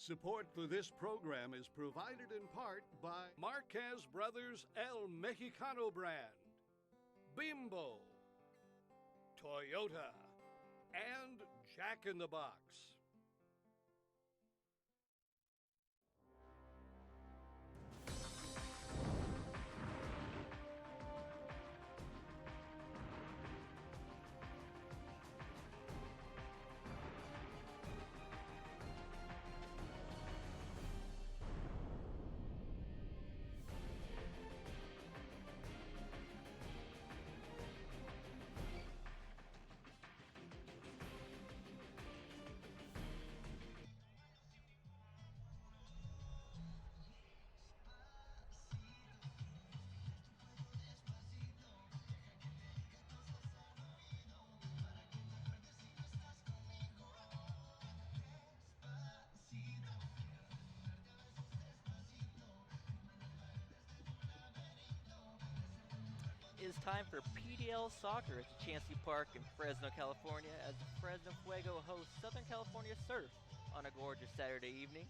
Support for this program is provided in part by Marquez Brothers El Mexicano brand, Bimbo, Toyota, and Jack in the Box. It's time for PDL Soccer at Chancey Park in Fresno, California, as the Fresno Fuego hosts Southern California Surf on a gorgeous Saturday evening.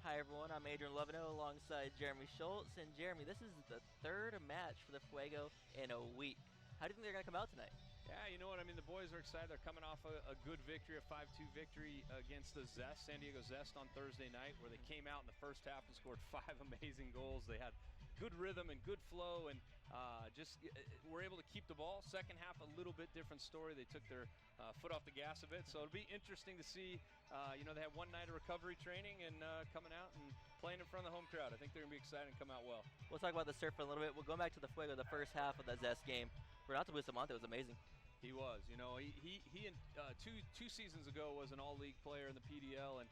Hi everyone, I'm Adrian Lovino alongside Jeremy Schultz. And Jeremy, this is the third match for the Fuego in a week. How do you think they're going to come out tonight? Yeah, you know what? I mean, the boys are excited. They're coming off a good victory, a 5-2 victory against the Zest, San Diego Zest on Thursday night, where they came out in the first half and scored 5 amazing goals. They had good rhythm and good flow and just were able to keep the ball. Second half, a little bit different story. They took their foot off the gas a bit. So it'll be interesting to see. They had one night of recovery training and coming out and playing in front of the home crowd. I think they're going to be excited and come out well. We'll talk about the Surf for a little bit. We'll go back to the Fuego, the first half of the Zest game. Renato Bustamante was amazing. He was. He two seasons ago was an all-league player in the PDL and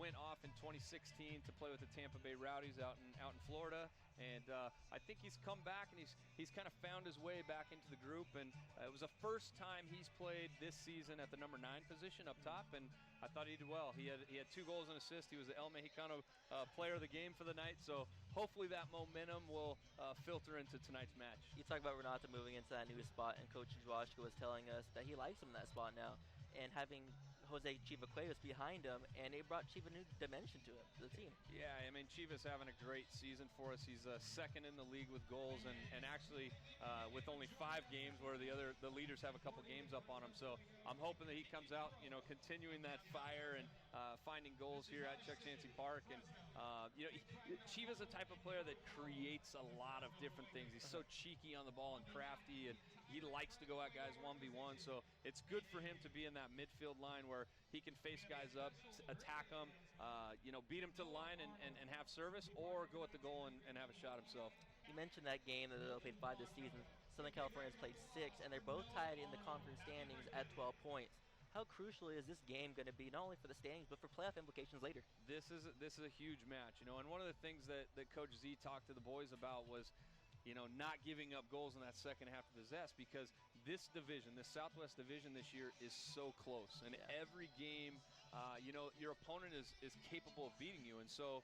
went off in 2016 to play with the Tampa Bay Rowdies out in Florida. And I think he's come back and he's kind of found his way back into the group. And it was the first time he's played this season at the number 9 position up top. And I thought he did well. He had 2 goals and assists. He was the El Mexicano player of the game for the night. So hopefully that momentum will filter into tonight's match. You talk about Renato moving into that new spot, and Coach Joashka was telling us that he likes him in that spot now. And having Jose Chiva-Cuevas behind him, and it brought Chiva a new dimension to the team. Yeah, I mean, Chiva's having a great season for us. He's second in the league with goals, and actually with only 5 games where the leaders have a couple games up on him. So I'm hoping that he comes out, continuing that fire and finding goals here at Chuck Chancey Park. And Chiva's the type of player that creates a lot of different things. He's so cheeky on the ball and crafty, and he likes to go at guys 1v1. So it's good for him to be in that midfield line where he can face guys up, attack them, beat them to the line and have service, or go at the goal and have a shot himself. You mentioned that game that they played 5 this season. Southern California has played 6, and they're both tied in the conference standings at 12 points. How crucial is this game going to be, not only for the standings, but for playoff implications later? This is a huge match, and one of the things that Coach Z talked to the boys about was not giving up goals in that second half of the Zest, because this division, this Southwest division this year is so close. And every game, your opponent is capable of beating you. And so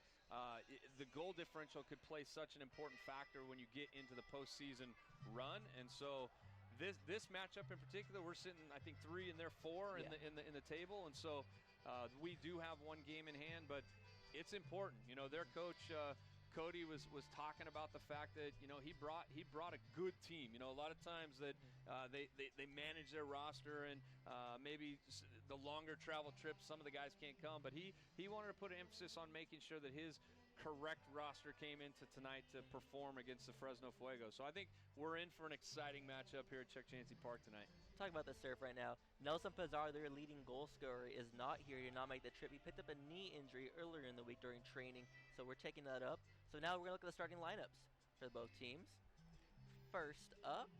the goal differential could play such an important factor when you get into the postseason run. And so this matchup in particular, we're sitting, I think, 3 and they're 4 in the table. And so we do have one game in hand, but it's important. Their coach, Cody was talking about the fact that he brought a good team. A lot of times that they manage their roster and maybe the longer travel trips, some of the guys can't come, but he wanted to put an emphasis on making sure that his correct roster came into tonight to perform against the Fresno Fuego. So I think we're in for an exciting matchup here at Chuck Chancey Park tonight. Talk about the Surf right now. Nelson Pizarro, their leading goal scorer, is not here. He did not make the trip. He picked up a knee injury earlier in the week during training, so we're taking that up. So now we're going to look at the starting lineups for both teams. First up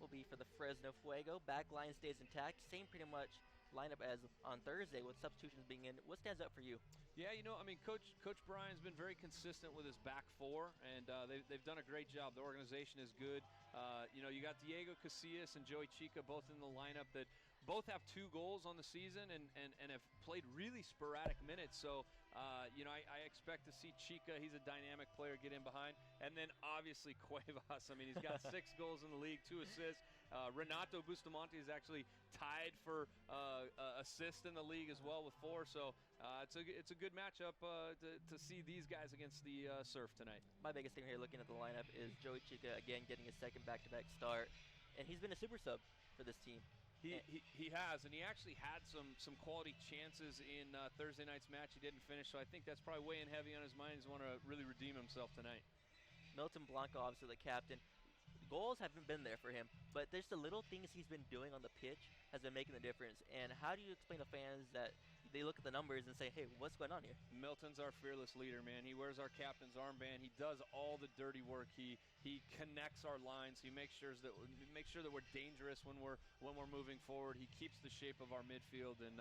will be for the Fresno Fuego. Back line stays intact. Same pretty much lineup as on Thursday with substitutions being in. What stands out for you? Yeah, Coach Brian's been very consistent with his back 4, and they've done a great job. The organization is good. You got Diego Casillas and Joey Chica both in the lineup that both have 2 goals on the season and have played really sporadic minutes. So, I expect to see Chica. He's a dynamic player, get in behind. And then, obviously, Cuevas. He's got 6 goals in the league, 2 assists. Renato Bustamante is actually tied for assist in the league as well with 4. So it's a good matchup to see these guys against the Surf tonight. My biggest thing here looking at the lineup is Joey Chica again getting his second back-to-back start, and he's been a super sub for this team. He has, and he actually had some quality chances in Thursday night's match. He didn't finish, so I think that's probably weighing heavy on his mind. He's want to really redeem himself tonight. Milton Blanco, obviously the captain. Goals haven't been there for him, but there's the little things he's been doing on the pitch has been making the difference. And how do you explain to fans that they look at the numbers and say, hey, what's going on here? Milton's our fearless leader, man. He wears our captain's armband. He does all the dirty work. He connects our lines. He makes sure that we're dangerous when we're moving forward. He keeps the shape of our midfield, and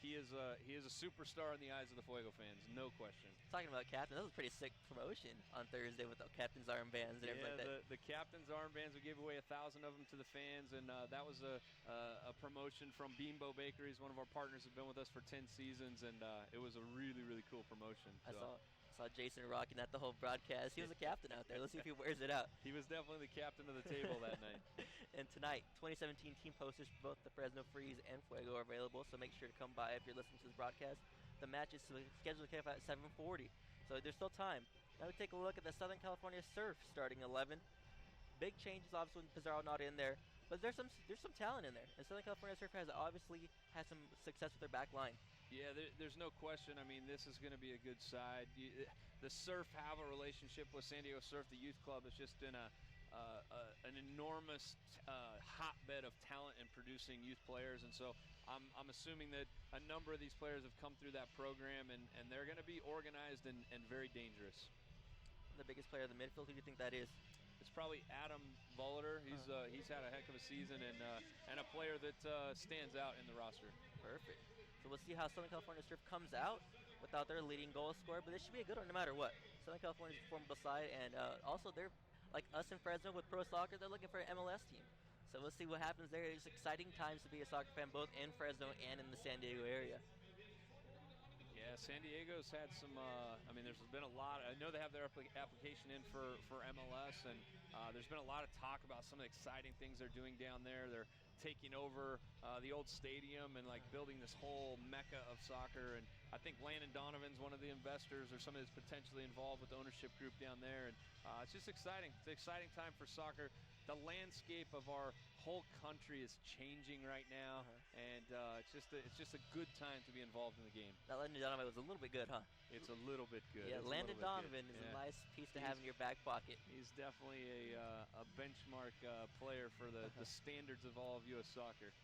he is a superstar in the eyes of the Fuego fans, no question. Talking about captain, that was a pretty sick promotion on Thursday with the captain's armbands and everything like that. The captain's armbands, we gave away 1,000 of them to the fans, and that was a promotion from Bimbo Bakeries. One of our partners has been with us for 10 seasons, and it was a really, really cool promotion. I saw Jason rocking at the whole broadcast. He was a captain out there. Let's see if he wears it out. He was definitely the captain of the table that night. And tonight, 2017 team posters for both the Fresno Freeze and Fuego are available, so make sure to come by if you're listening to this broadcast. The match is scheduled to kick off at 7:40, so there's still time. Now we take a look at the Southern California Surf starting 11. Big changes, obviously, with Pizarro not in there, but there's some talent in there. And Southern California Surf has obviously had some success with their back line. Yeah, there's no question. I mean, this is going to be a good side. The Surf have a relationship with San Diego Surf. The youth club has just been an enormous hotbed of talent in producing youth players, and so I'm assuming that a number of these players have come through that program, and they're going to be organized and very dangerous. The biggest player in the midfield, who do you think that is? It's probably Adam Volliter. He's had a heck of a season and a player that stands out in the roster. Perfect. So we'll see how Southern California Surf comes out without their leading goal scorer, but this should be a good one no matter what. Southern California's a formidable side, and also they're like us in Fresno with pro soccer. They're looking for an MLS team. So we'll see what happens there. It's exciting times to be a soccer fan, both in Fresno and in the San Diego area. Yeah, San Diego's had some, there's been a lot. I know they have their application in for MLS, and there's been a lot of talk about some of the exciting things they're doing down there. They're taking over the old stadium and building this whole mecca of soccer. And I think Landon Donovan's one of the investors or somebody that's potentially involved with the ownership group down there. And it's just exciting. It's an exciting time for soccer. The landscape of our whole country is changing right now, and it's just a good time to be involved in the game. That Landon Donovan was a little bit good, huh? It's a little bit good. Yeah, Landon Donovan is a nice piece to have in your back pocket. He's definitely a benchmark player for the standards of all of U.S. soccer.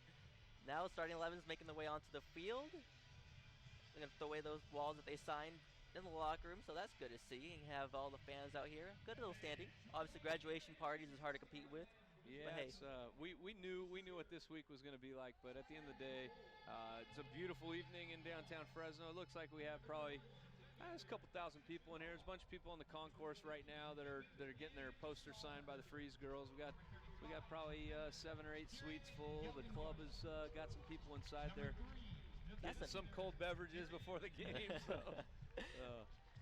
Now starting 11's making their way onto the field. They're going to throw away those walls that they signed in the locker room, so that's good to see. And have all the fans out here. Good little standing. Obviously, graduation parties is hard to compete with. Yeah, but hey. we knew what this week was going to be like, but at the end of the day, it's a beautiful evening in downtown Fresno. It looks like we have probably there's a couple thousand people in here. There's a bunch of people on the concourse right now that are getting their poster signed by the Freeze girls. We got probably 7 or 8 suites full. The club has got some people inside there getting some cold beverages before the game. So.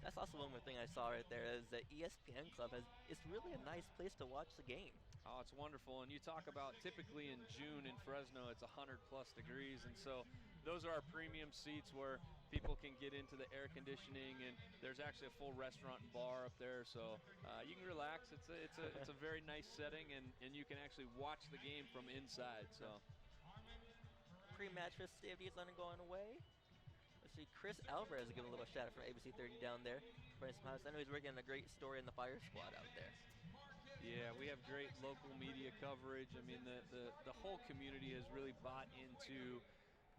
That's also one more thing I saw right there is the ESPN Club it's really a nice place to watch the game. Oh, it's wonderful. And you talk about typically in June in Fresno, it's 100+ degrees. And so those are our premium seats where people can get into the air conditioning, and there's actually a full restaurant and bar up there. So you can relax. It's a very nice setting, and you can actually watch the game from inside. So pre-match festivities undergoing away. Let's see, Chris Alvarez is giving a little shout out from ABC 30 down there. I know he's working on a great story in the Fire Squad out there. Yeah, we have great local media coverage. I mean, the whole community has really bought into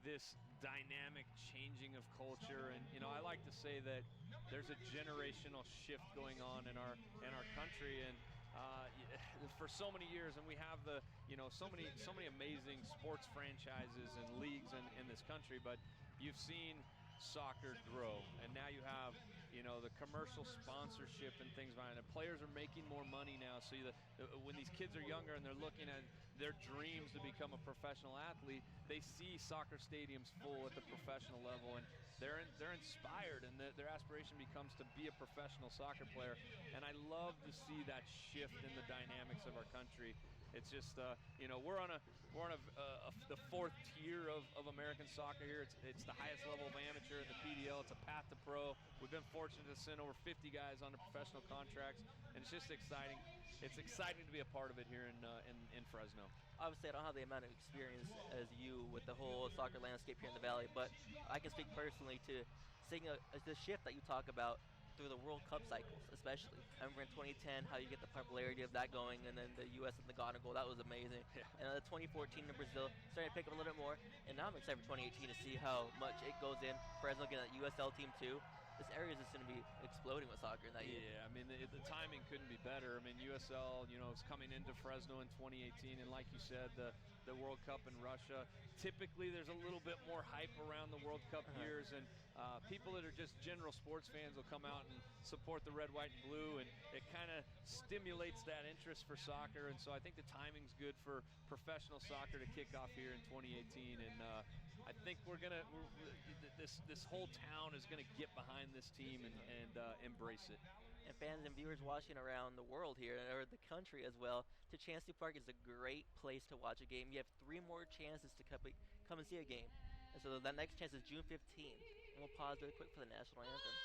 this dynamic changing of culture, and I like to say that there's a generational shift going on in our country, and for so many years, and we have so many amazing sports franchises and leagues in this country, but you've seen soccer grow, and now you have the commercial sponsorship and things behind it. Players are making more money now, so when these kids are younger and they're looking at their dreams to become a professional athlete, they see soccer stadiums full at the professional level, and they're inspired, and their aspiration becomes to be a professional soccer player. And I love to see that shift in the dynamics of our country. It's just we're on the fourth tier of American soccer here. It's the highest level of amateur in the PDL. It's a path to pro. We've been fortunate to send over 50 guys on to professional contracts, and it's just exciting. It's exciting to be a part of it here in Fresno. Obviously, I don't have the amount of experience as you with the whole soccer landscape here in the Valley, but I can speak personally to seeing the shift that you talk about through the World Cup cycles, especially. I remember in 2010 how you get the popularity of that going, and then the U.S. and the Ghana goal. That was amazing. Yeah. And the 2014 in Brazil starting to pick up a little bit more, and now I'm excited for 2018 to see how much it goes in. Fresno getting that USL team too. This area is just going to be exploding with soccer in that year. Yeah, I mean, the timing couldn't be better. I mean, USL, is coming into Fresno in 2018, and like you said, the World Cup in Russia. Typically, there's a little bit more hype around the World Cup years, and people that are just general sports fans will come out and support the red, white, and blue, and it kind of stimulates that interest for soccer. And so I think the timing's good for professional soccer to kick off here in 2018, and I think this whole town is going to get behind this team and embrace it. And fans and viewers watching around the world here, or the country as well, to Chancellor Park is a great place to watch a game. You have 3 more chances to come and see a game. And so that next chance is June 15th. And we'll pause really quick for the national anthem.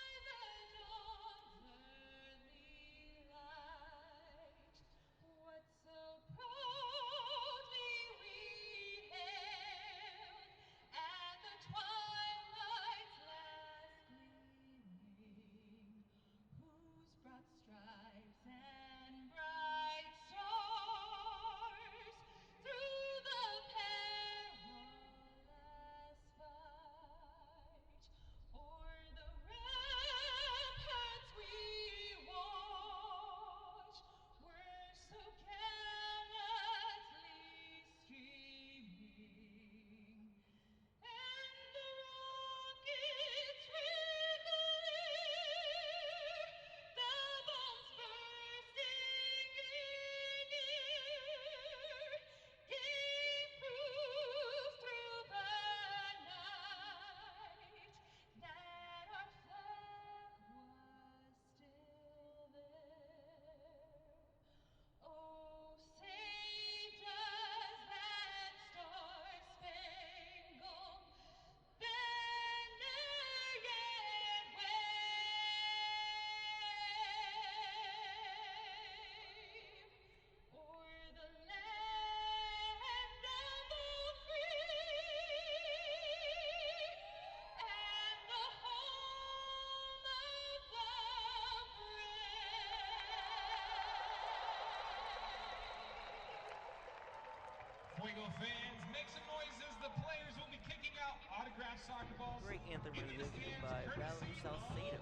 Fuego fans, make some noises. The players will be kicking out autographed soccer balls. Great anthem music by Valerie Salcedo.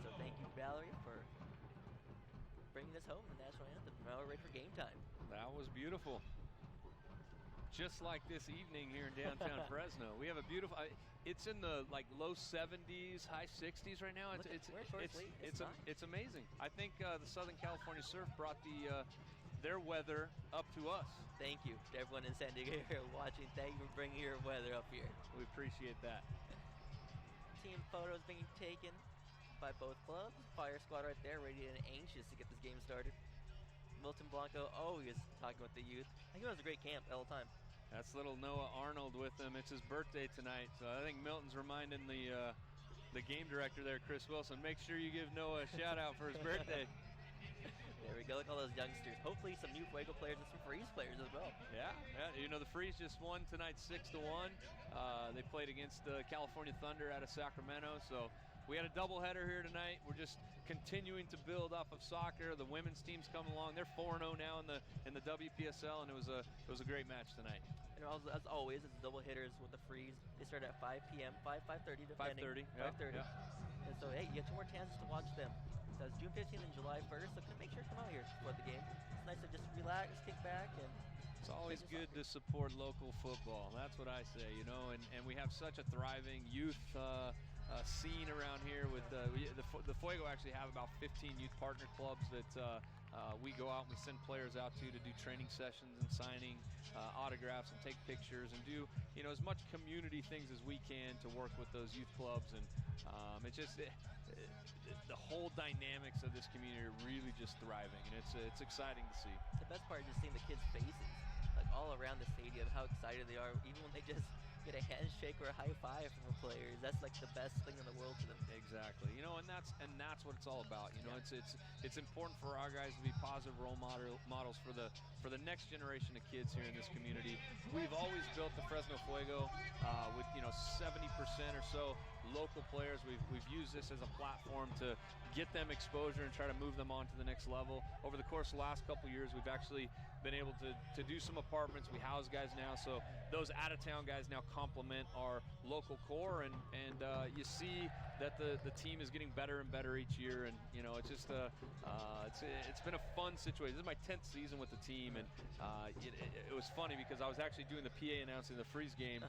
So thank you, Valerie, for bringing this home, the national anthem. Now we're ready for game time. That was beautiful. Just like this evening here in downtown Fresno. We have a beautiful, it's in the low 70s, high 60s right now. It's amazing. I think the Southern California Surf brought their weather up to us. Thank you to everyone in San Diego here watching. Thank you for bringing your weather up here. We appreciate that. Team photos being taken by both clubs. Fire squad right there, ready and anxious to get this game started. Milton Blanco always talking with the youth. I think it was a great camp the whole time. That's little Noah Arnold with him. It's his birthday tonight, so I think Milton's reminding the game director there, Chris Wilson, make sure you give Noah a shout out for his birthday. There we go. Look at all those youngsters. Hopefully some new Fuego players and some Freeze players as well. Yeah. The Freeze just won tonight 6-1. They played against the California Thunder out of Sacramento, so we had a doubleheader here tonight. We're just continuing to build off of soccer. The women's team's coming along. They're 4-0 now in the WPSL, and it was a great match tonight. And as always, it's double hitters with the Freeze. They start at 5 p.m., 5:30 depending. 5:30. Yeah. And so, hey, you get 2 more chances to watch them. So it's June 15th and July 1st, so make sure to come out here for the game. It's nice to just relax, kick back, and it's always good to support local football. That's what I say, and we have such a thriving youth scene around here. With the Fuego actually have about 15 youth partner clubs that we go out and we send players out to do training sessions and signing autographs and take pictures and do as much community things as we can to work with those youth clubs. And the whole dynamics of this community are really just thriving, and it's exciting to see. The best part is just seeing the kids' faces, like all around the stadium, how excited they are, even when they just get a handshake or a high five from the players. That's like the best thing in the world to them. Exactly. You know, and that's what it's all about. You know, it's important for our guys to be positive role models for the next generation of kids here in this community. We've always built the Fresno Fuego with 70% or so local players. We've used this as a platform to get them exposure and try to move them on to the next level. Over the course of the last couple years, we've actually been able to do some apartments. We house guys now, so those out-of-town guys now complement our local core, and you see that the team is getting better and better each year, and it's just it's been a fun situation. This is my 10th season with the team, and it was funny because I was actually doing the PA announcing the Freeze game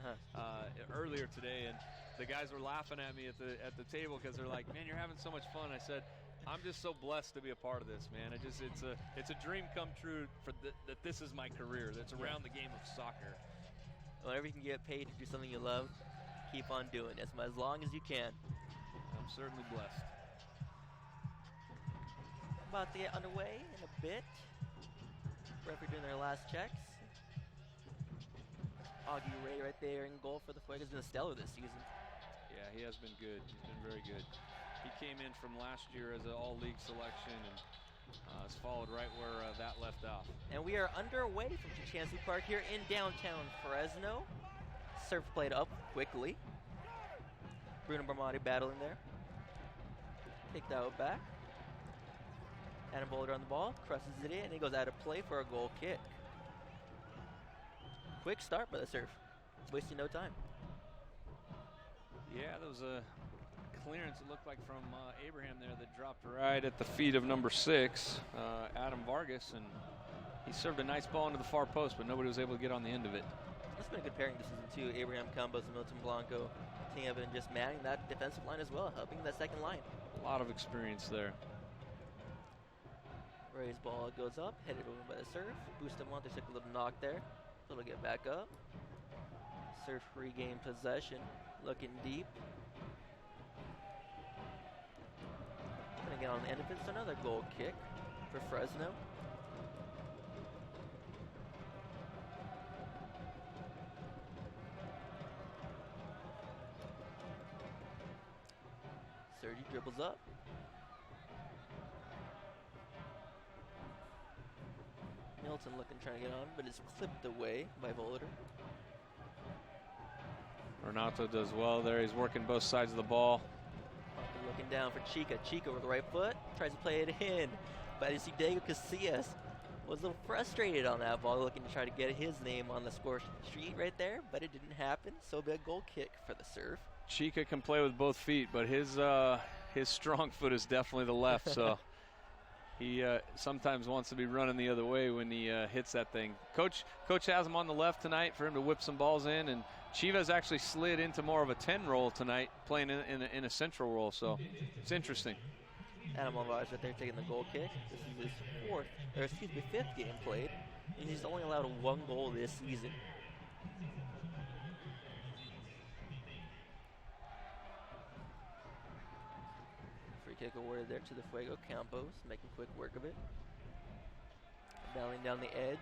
earlier today, and the guys were laughing at me at the table because they're like, "Man, you're having so much fun." I said, I'm just so blessed to be a part of this, man. It's a dream come true that this is my career. That's around the game of soccer. Whenever you can get paid to do something you love, keep on doing it as long as you can. I'm certainly blessed. About to get underway in a bit. Referee doing their last checks. Augie Ray right there in goal for the Fuego has been stellar this season. Yeah, he has been good. He's been very good. He came in from last year as an all-league selection and has followed right where that left off. And we are underway from Chancey Park here in downtown Fresno. Surf played up quickly. Bruno Bramati battling there. Kicked out back. Adam Boulder on the ball, crosses it in, and he goes out of play for a goal kick. Quick start by the Surf. Wasting no time. Yeah, there was a clearance, it looked like, from Abraham there that dropped right at the feet of number 6, Adam Vargas, and he served a nice ball into the far post, but nobody was able to get on the end of it. That's been a good pairing this season, too. Abraham Campos and Milton Blanco team have been just manning that defensive line as well, helping that second line. A lot of experience there. Ray's ball goes up, headed over by the Surf. Bustamante took a little knock there. So it'll get back up. Surf regain possession, looking deep. Gonna get on the end of it. It's another goal kick for Fresno. Sergi dribbles up. Milton looking, trying to get on, but it's clipped away by Volder. Renato does well there. He's working both sides of the ball. Looking down for Chica. Chica with the right foot tries to play it in, but you see Diego Casillas was a little frustrated on that ball, looking to try to get his name on the score sheet right there, but it didn't happen. So big goal kick for the Surf. Chica can play with both feet, but his strong foot is definitely the left, so he sometimes wants to be running the other way when he hits that thing. Coach has him on the left tonight for him to whip some balls in, and Chivas actually slid into more of a 10 role tonight, playing in a central role, so it's interesting. Adam Alvarez right there taking the goal kick. This is his 5th game played, and he's only allowed 1 goal this season. Free kick awarded there to the Fuego. Campos making quick work of it. Battling down the edge.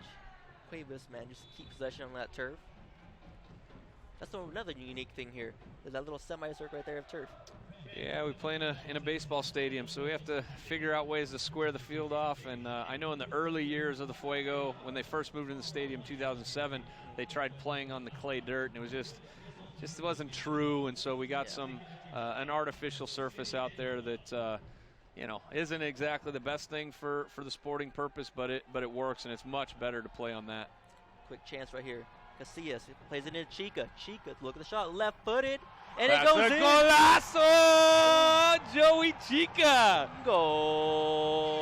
Cuevas manages to keep possession on that turf. That's another unique thing here. There's that little semi-circle right there of turf. Yeah, we play in a baseball stadium, so we have to figure out ways to square the field off. And I know in the early years of the Fuego, when they first moved in the stadium in 2007, they tried playing on the clay dirt, and it was just wasn't true. And so we got an artificial surface out there that isn't exactly the best thing for the sporting purpose, but it works, and it's much better to play on that. Quick chance right here. Casillas plays it in Chica. Chica, look at the shot, left-footed, and That's it goes in. Golazo! Joey Chica! Goal!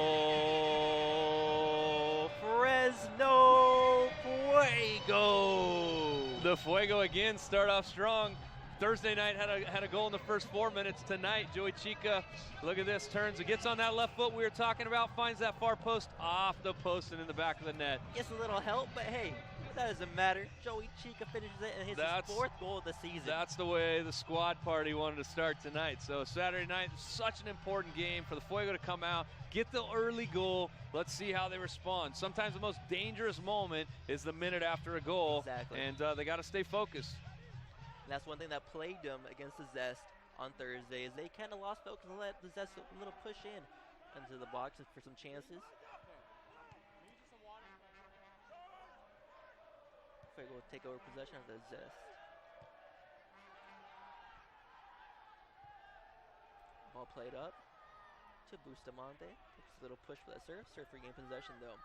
Fresno Fuego! The Fuego again start off strong. Thursday night had a goal in the first 4 minutes. Tonight, Joey Chica, look at this, turns and gets on that left foot we were talking about, finds that far post, off the post and in the back of the net. Gets a little help, but hey, that doesn't matter. Joey Chica finishes it and hits his 4th goal of the season. That's the way the squad party wanted to start tonight. So Saturday night, such an important game for the Fuego to come out, get the early goal. Let's see how they respond. Sometimes the most dangerous moment is the minute after a goal. Exactly. And they got to stay focused. And that's one thing that plagued them against the Zest on Thursday, is they kind of lost focus and let the Zest a little push in into the box for some chances. Fuego will take over possession of the Zest. Ball played up to Bustamante. It's a little push for the Surf. Surf regain possession though.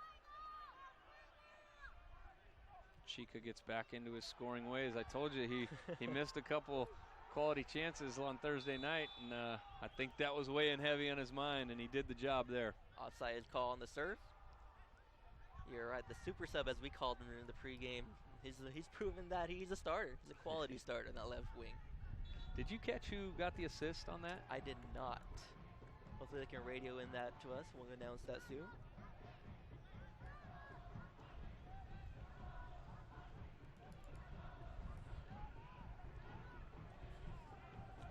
Chica gets back into his scoring ways. I told you he missed a couple quality chances on Thursday night, and I think that was weighing heavy on his mind, and he did the job there. Offside call on the Surf. You're right, the super sub, as we called him in the pregame. He's proven that he's a starter. He's a quality starter in that left wing. Did you catch who got the assist on that? I did not. Hopefully they can radio in that to us. We'll announce that soon.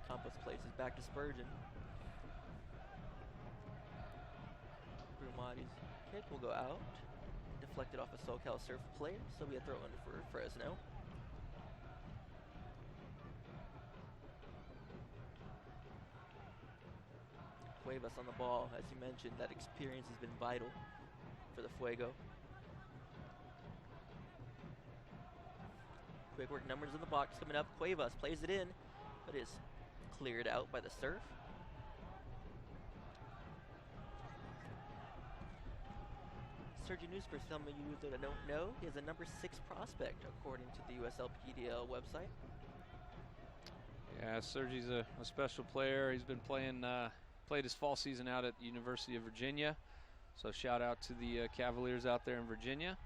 Campos places back to Spurgeon. Brumati's kick will go out. Deflected off a SoCal Surf player, so we a throw in for Fresno. Cuevas on the ball, as you mentioned, that experience has been vital for the Fuego. Quick work numbers in the box coming up. Cuevas plays it in, but is cleared out by the Surf. Sergio News, for some of you that don't know, he is a number 6 prospect according to the USLPDL website. Yeah, Sergi's a special player. He's been played his fall season out at the University of Virginia. So shout out to the Cavaliers out there in Virginia.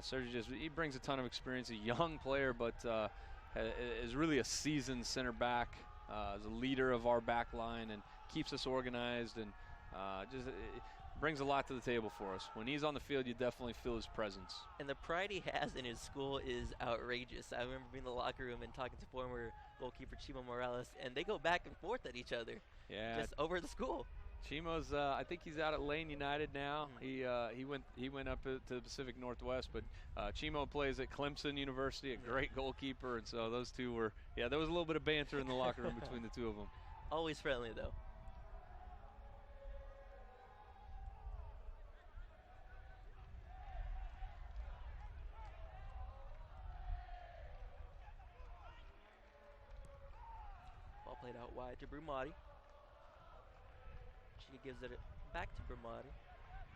Sergi he brings a ton of experience. A young player, but is really a seasoned center back. Is a leader of our back line and keeps us organized, and brings a lot to the table for us. When he's on the field, you definitely feel his presence. And the pride he has in his school is outrageous. I remember being in the locker room and talking to former goalkeeper Chimo Morales, and they go back and forth at each other. Yeah, just over the school. Chimo's, I think he's out at Lane United now. Mm-hmm. He went up to the Pacific Northwest, but Chimo plays at Clemson University, a great goalkeeper, and so those two were, there was a little bit of banter in the locker room between the two of them. Always friendly though. Ball played out wide to Brumati. She gives it back to Brumati.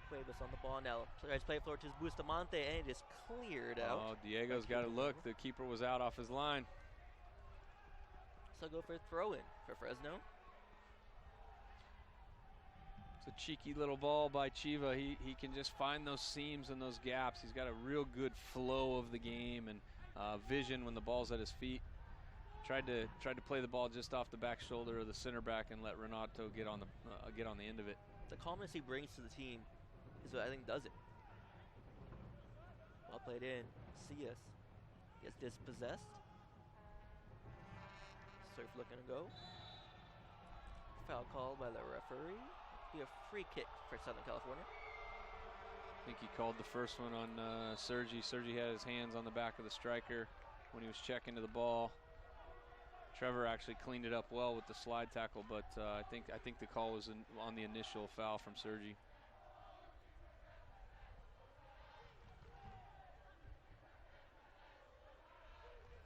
Cuevas on the ball now. Tries to play it forward to Bustamante, and it is cleared out. Oh, Diego's got to look. The keeper was out off his line. So go for a throw-in for Fresno. It's a cheeky little ball by Chiva. He can just find those seams and those gaps. He's got a real good flow of the game and vision when the ball's at his feet. Tried to play the ball just off the back shoulder of the center back and let Renato get on the end of it. The calmness he brings to the team is what I think does it. Well played in. Cias gets dispossessed. Surf looking to go. Foul called by the referee. Be a free kick for Southern California. I think he called the first one on Sergi. Sergi had his hands on the back of the striker when he was checking to the ball. Trevor actually cleaned it up well with the slide tackle, but I think the call was on the initial foul from Sergi.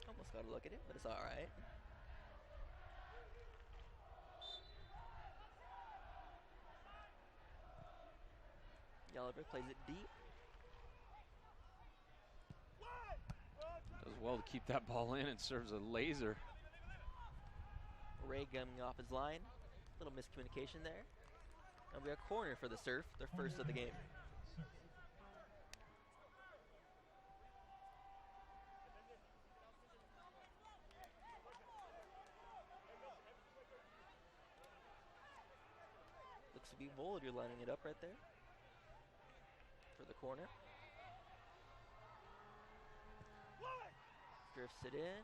Almost got to look at it, but it's all right. Yellover plays it deep. Does well to keep that ball in and serves a laser. Ray coming off his line. Little miscommunication there. And we have a corner for the Surf, their first of the game. Looks to be bold. You're lining it up right there for the corner. Drifts it in.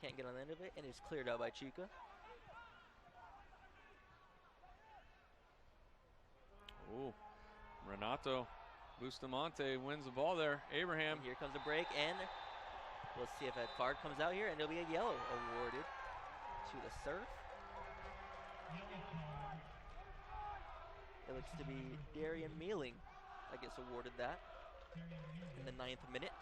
Can't get on the end of it, and it's cleared out by Chica. Ooh, Renato Bustamante wins the ball there. Abraham. And here comes a break, and we'll see if that card comes out here, and there'll be a yellow awarded to the Surf. It looks to be Darian Mealing that gets awarded that in the 9th minute.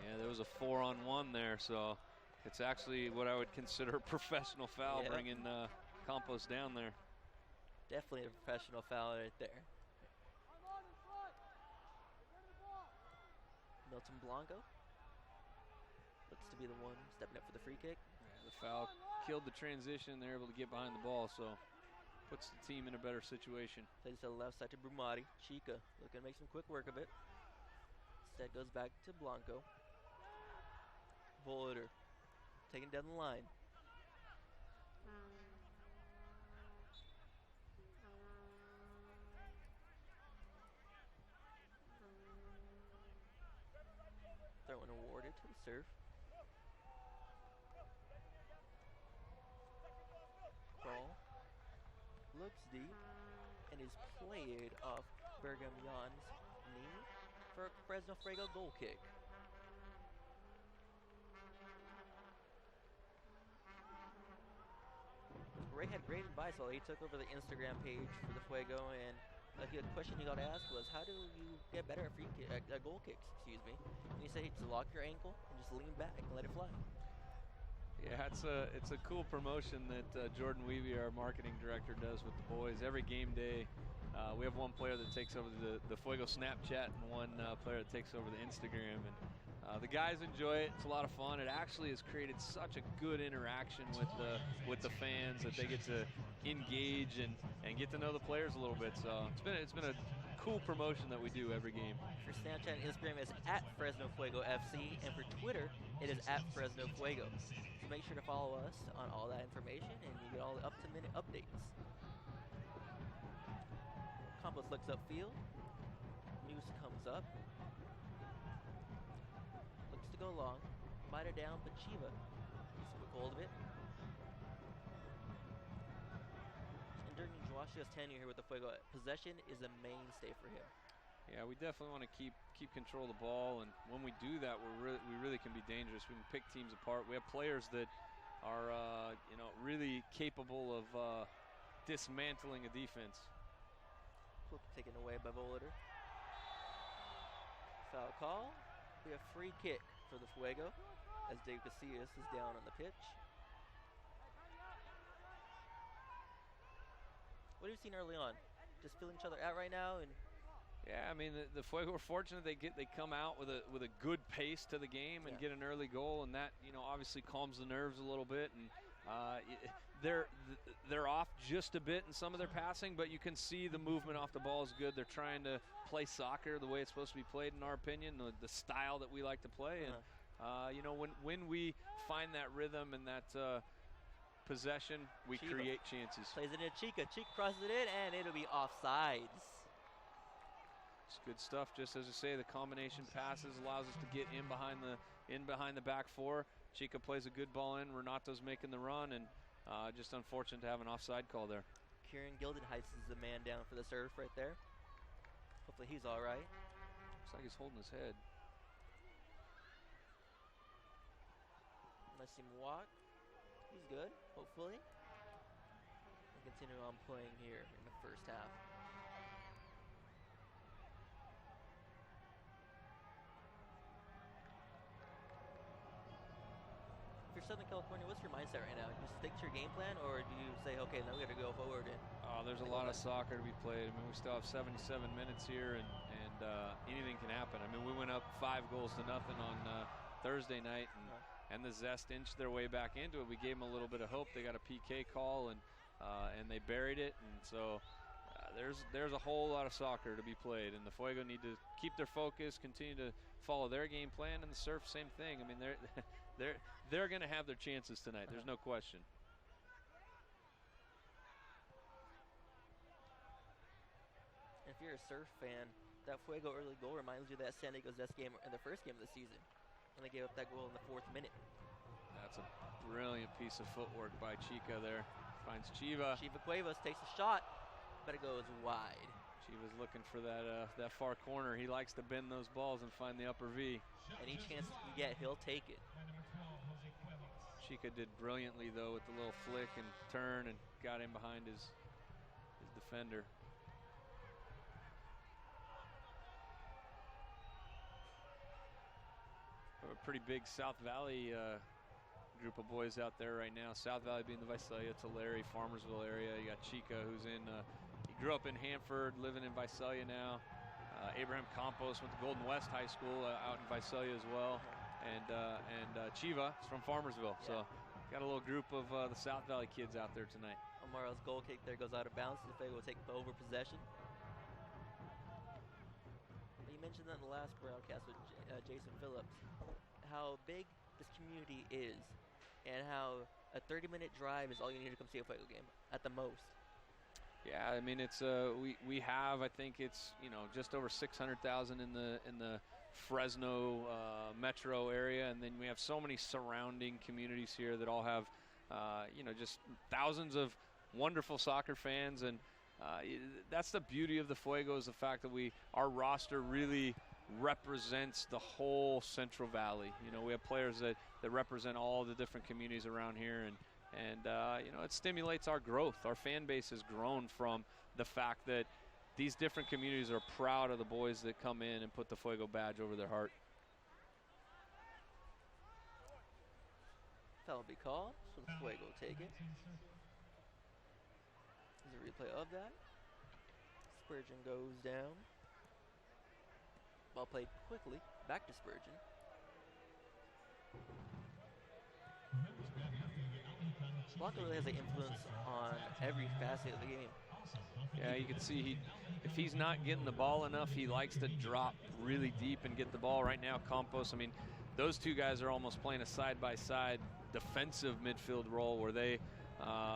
Yeah, there was a 4-on-1 there, so it's actually what I would consider a professional foul, bringing Campos down there. Definitely a professional foul right there. Milton Blanco looks to be the one stepping up for the free kick. Yeah, the foul killed the transition. They're able to get behind the ball, so puts the team in a better situation. Plays to the left side to Brumati. Chica looking to make some quick work of it. Instead goes back to Blanco. Volter taking down the line. Throw in awarded to the Surf. Crawl. Looks deep. And is played off Bergamion's knee for a Fresno Fuego goal kick. Ray had great advice while he took over the Instagram page for the Fuego, and a question he got asked was, how do you get better at goal kicks, And he said, just lock your ankle and just lean back and let it fly. Yeah, it's a cool promotion that Jordan Weavy, our marketing director, does with the boys. Every game day, we have one player that takes over the Fuego Snapchat and one player that takes over the Instagram. And the guys enjoy it. It's a lot of fun. It actually has created such a good interaction with the fans that they get to engage and get to know the players a little bit. So it's been a cool promotion that we do every game. For Snapchat and Instagram, it's at Fresno Fuego FC, and for Twitter, it is at Fresno Fuego. So make sure to follow us on all that information, and you get all the up-to-minute updates. Campos looks upfield. Noose comes up. Looks to go long. Bite it down, but Chiva gets a quick hold of it. And during Joashio's tenure here with the Fuego, possession is a mainstay for him. Yeah, we definitely want to keep control of the ball, and when we do that, we really can be dangerous. We can pick teams apart. We have players that are really capable of dismantling a defense. Taken away by Volter. Foul call. We have free kick for the Fuego as Dave Casillas is down on the pitch. What have you seen early on? Just feeling each other out right now, and yeah, I mean the Fuego are fortunate they come out with a good pace to the game and get an early goal, and that obviously calms the nerves a little bit. And they're off just a bit in some of their passing, but you can see the movement off the ball is good. They're trying to play soccer the way it's supposed to be played, in our opinion, the style that we like to play. And when we find that rhythm and that possession, we create chances. Plays it in Chica. Chica crosses it in, and it'll be offsides. It's good stuff. Just as you say, the combination passes allows us to get in behind the back four. Chica plays a good ball in. Renato's making the run, and just unfortunate to have an offside call there. Kieran Gildenheis is the man down for the Surf right there. Hopefully he's all right. Looks like he's holding his head. Let's see him walk. He's good, hopefully. We'll continue on playing here in the first half. If you're Southern California, what's your mindset right now? You stick to your game plan, or do you say, okay, now we got to go forward? There's a lot of soccer to be played. I mean, we still have 77 minutes here, and anything can happen. I mean, we went up 5 goals to nothing on Thursday night, and the Zest inched their way back into it. We gave them a little bit of hope. They got a PK call, and they buried it, and so there's a whole lot of soccer to be played, and the Fuego need to keep their focus, continue to follow their game plan, and the Surf, same thing. I mean, they're going to have their chances tonight. There's no question. If you're a Surf fan, That Fuego early goal reminds you of that San Diego Zest game in the first game of the season when they gave up that goal in the 4th minute. That's a brilliant piece of footwork by Chica there. Finds Chiva. Chiva Cuevas takes a shot, but it goes wide. Chiva's looking for that far corner. He likes to bend those balls and find the upper V. Any chance he can get, he'll take it. Chica did brilliantly, though, with the little flick and turn and got in behind his defender. A pretty big South Valley group of boys out there right now. South Valley being the Visalia, Tulare, Farmersville area. You got Chica, who's he grew up in Hanford, living in Visalia now. Abraham Campos went to Golden West High School out in Visalia as well. And Chiva is from Farmersville. Yeah. So got a little group of the South Valley kids out there tonight. Omar's goal kick there goes out of bounds. The Fuego will take over possession. You mentioned that in the last broadcast with Jason Phillips, how big this community is and how a 30-minute drive is all you need to come see a Fuego game at the most. Yeah, I mean it's we have, I think it's just over 600,000 in the Fresno metro area, and then we have so many surrounding communities here that all have just thousands of wonderful soccer fans, and that's the beauty of the Fuego, is the fact that our roster really represents the whole Central Valley. We have players that represent all the different communities around here, and it stimulates our growth. Our fan base has grown from the fact that these different communities are proud of the boys that come in and put the Fuego badge over their heart. Foul be called, so the Fuego will take it. There's a replay of that. Spurgeon goes down. Ball played quickly, back to Spurgeon. Blanco really has an influence on every facet of the game. Yeah, you can see if he's not getting the ball enough, he likes to drop really deep and get the ball. Right now, Campos, I mean, those two guys are almost playing a side-by-side defensive midfield role where they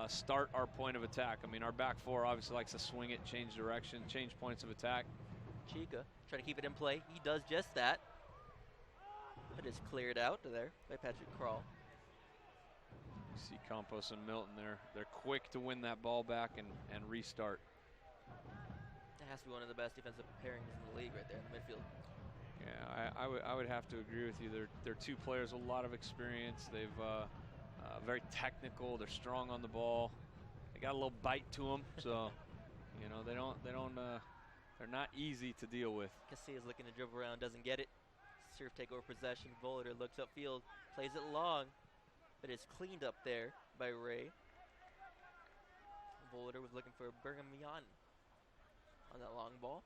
start our point of attack. I mean, our back four obviously likes to swing it, change direction, change points of attack. Chica trying to keep it in play. He does just that. But it's cleared out there by Patrick Krall. You see Campos and Milton there. They're quick to win that ball back and restart. That has to be one of the best defensive pairings in the league right there in the midfield. Yeah, I would have to agree with you. They're two players with a lot of experience. They've very technical. They're strong on the ball. They got a little bite to them, so they're not easy to deal with. Casillas looking to dribble around, doesn't get it. Surf take over possession. Volater looks upfield, plays it long, but it's cleaned up there by Ray. Volater was looking for Bergamian on that long ball.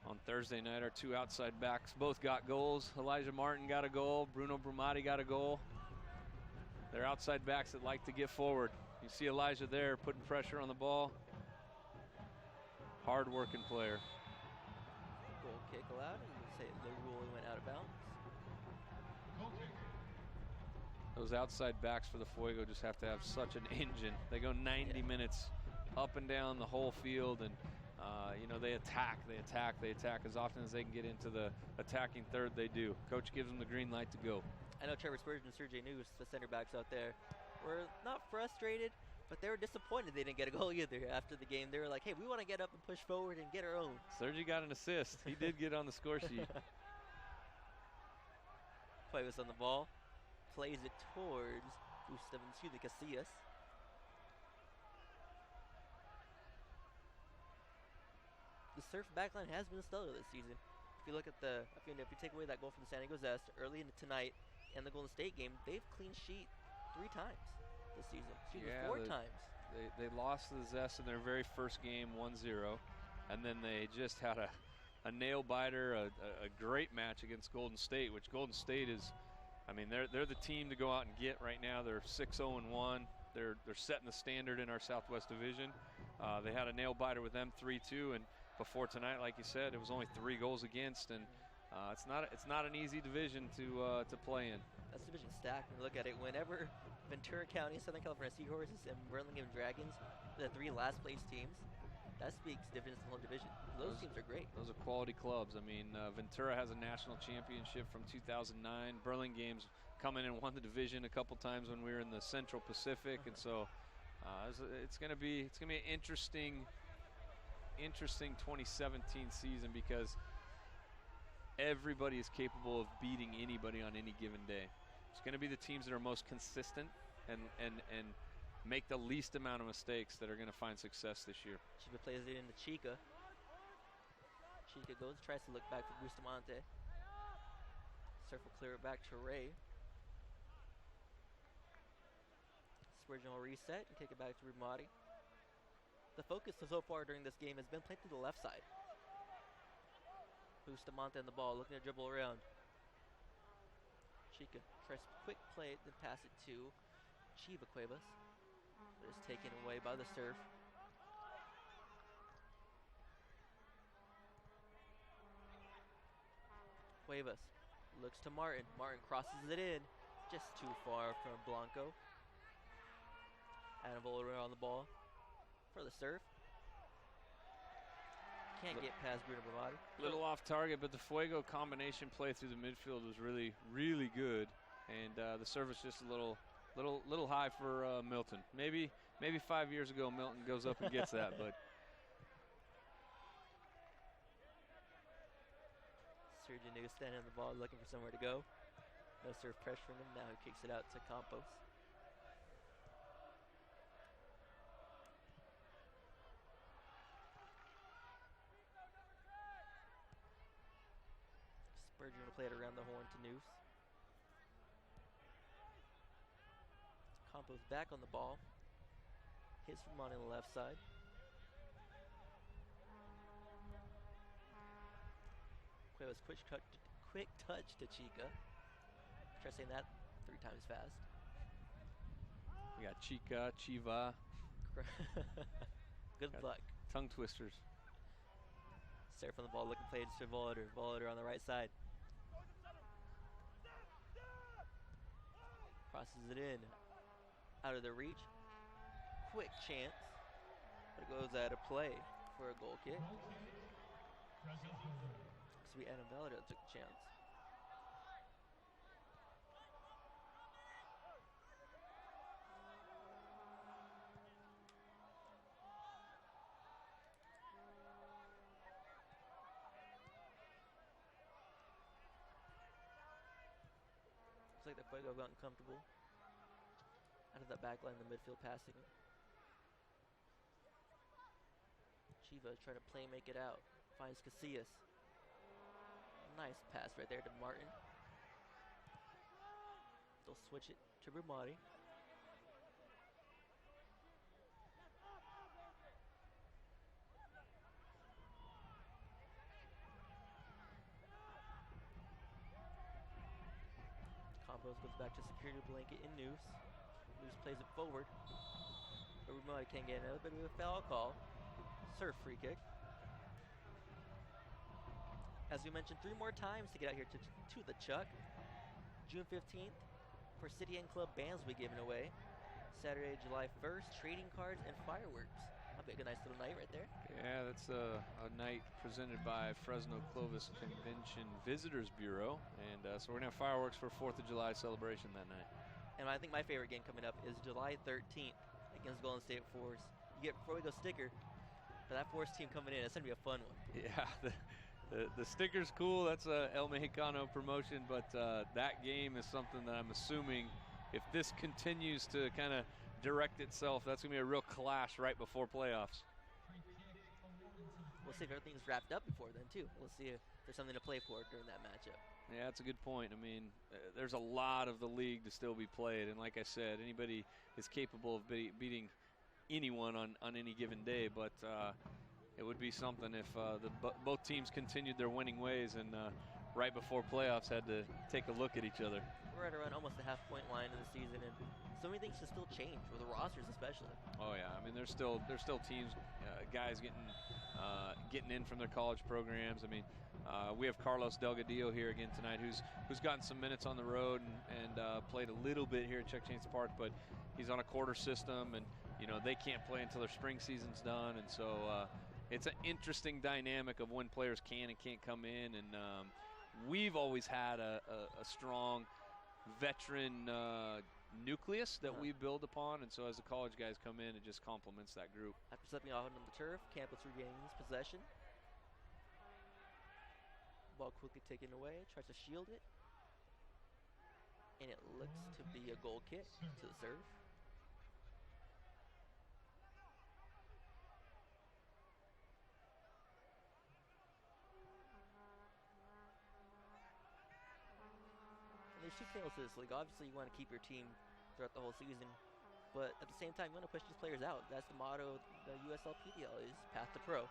On Thursday night, our two outside backs both got goals. Elijah Martin got a goal. Bruno Brumati got a goal. They're outside backs that like to get forward. You see Elijah there putting pressure on the ball. Hard-working player. Goal kick allowed, and you say the rule went out of bounds. Those outside backs for the Fuego just have to have such an engine. They go 90 minutes up and down the whole field, and they attack as often as they can get into the attacking third. They do. Coach gives them the green light to go. I know Trevor Spurgeon and Sergey News, the center backs out there, were not frustrated, but they were disappointed they didn't get a goal either after the game. They were like, hey, we want to get up and push forward and get our own. Sergey got an assist. He did get on the score sheet. Cuevas on the ball. Plays it towards the Casillas. The Surf backline has been stellar this season. If you look at if you take away that goal from the San Diego Zest early in tonight and the Golden State game, they've clean sheet 3 times this season. Four times. They lost to the Zest in their very first game, 1-0, and then they just had a nail biter, a great match against Golden State, which Golden State is, I mean, they're the team to go out and get right now. They're 6-0-1. They're setting the standard in our Southwest Division. They had a nail biter with them, 3-2, and before tonight, like you said, it was only 3 goals against, and it's not an easy division to play in. That's division stacked. When you look at it, whenever Ventura County, Southern California Seahorses, and Burlingame Dragons, the 3 last place teams, that speaks dividends to the whole division. Those teams are great. Those are quality clubs. I mean, Ventura has a national championship from 2009. Burlingame's come in and won the division a couple times when we were in the Central Pacific, and so it's going to be an interesting 2017 season because everybody is capable of beating anybody on any given day. It's going to be the teams that are most consistent and make the least amount of mistakes that are going to find success this year. Chiva plays it into Chica. Chica tries to look back for Bustamante. Surf will clear it back to Ray. Spurgeon will reset and kick it back to Rumati. The focus so far during this game has been played to the left side. Bustamante on the ball, looking to dribble around. Chica tries to quick play it, then pass it to Chiva Cuevas. But it's taken away by the serve. Cuevas looks to Martin. Martin crosses it in, just too far from Blanco. Adam Voller on the ball for the serve. Can't get past Bruno Bravati. Little off target, but the Fuego combination play through the midfield was really, really good, and the serve was just a little high for Milton. Maybe 5 years ago Milton goes up and gets that, but. Sergio New standing on the ball, looking for somewhere to go. No serve pressuring him. Now he kicks it out to Campos. Spurgeon will play it around the horn to Noose. Campos back on the ball. Hits from on the left side. Cuevas quick touch to Chica. Try saying that 3 times fast. We got Chica, Chiva. Good luck. Tongue twisters. Surf on the ball, looking play to Voller. Voller on the right side. Crosses it in. Out of the reach. Quick chance. But it goes out of play for a goal kick. This will be Adam Vallador that took the chance. Looks like the Fuego have gotten comfortable out of that back line in the midfield passing. Chiva trying to play make it out. Finds Casillas. Nice pass right there to Martin. They'll switch it to Brumati. Campos goes back to security blanket in Noose. Noose plays it forward. But Brumati can't get another bit of a foul call. Surf free kick. As we mentioned, 3 more times to get out here to the Chuck. June 15th for City and Club bands will be given away. Saturday, July 1st, trading cards and fireworks. That'll be a nice little night right there. Yeah, that's a night presented by Fresno Clovis Convention Visitors Bureau. And so we're going to have fireworks for 4th of July celebration that night. And I think my favorite game coming up is July 13th against Golden State Force. You get Fuego sticker for that Force team coming in. It's going to be a fun one. Yeah, the sticker's cool. That's a El Mexicano promotion, but that game is something that I'm assuming if this continues to kind of direct itself, that's going to be a real clash right before playoffs. We'll see if everything's wrapped up before then, too. We'll see if there's something to play for during that matchup. Yeah, that's a good point. I mean, there's a lot of the league to still be played, and like I said, anybody is capable of beating anyone on any given day, but it would be something if both teams continued their winning ways and right before playoffs had to take a look at each other. We're at around almost the half-point line of the season, and so many things can still change, with the rosters especially. Oh yeah, I mean there's still teams, guys getting in from their college programs. I mean, we have Carlos Delgadillo here again tonight, who's who's gotten some minutes on the road and played a little bit here at Chuck Chains Park, but he's on a quarter system, and they can't play until their spring season's done, and so it's an interesting dynamic of when players can and can't come in, and we've always had a strong veteran nucleus that we build upon, and so as the college guys come in, it just complements that group. After stepping off on the turf, campus regains possession. Ball quickly taken away, tries to shield it, and it looks to be a goal kick to the serve. And there's two tails to this league. Obviously, you want to keep your team throughout the whole season, but at the same time, you want to push these players out. That's the motto of the USL PDL, is path to pro.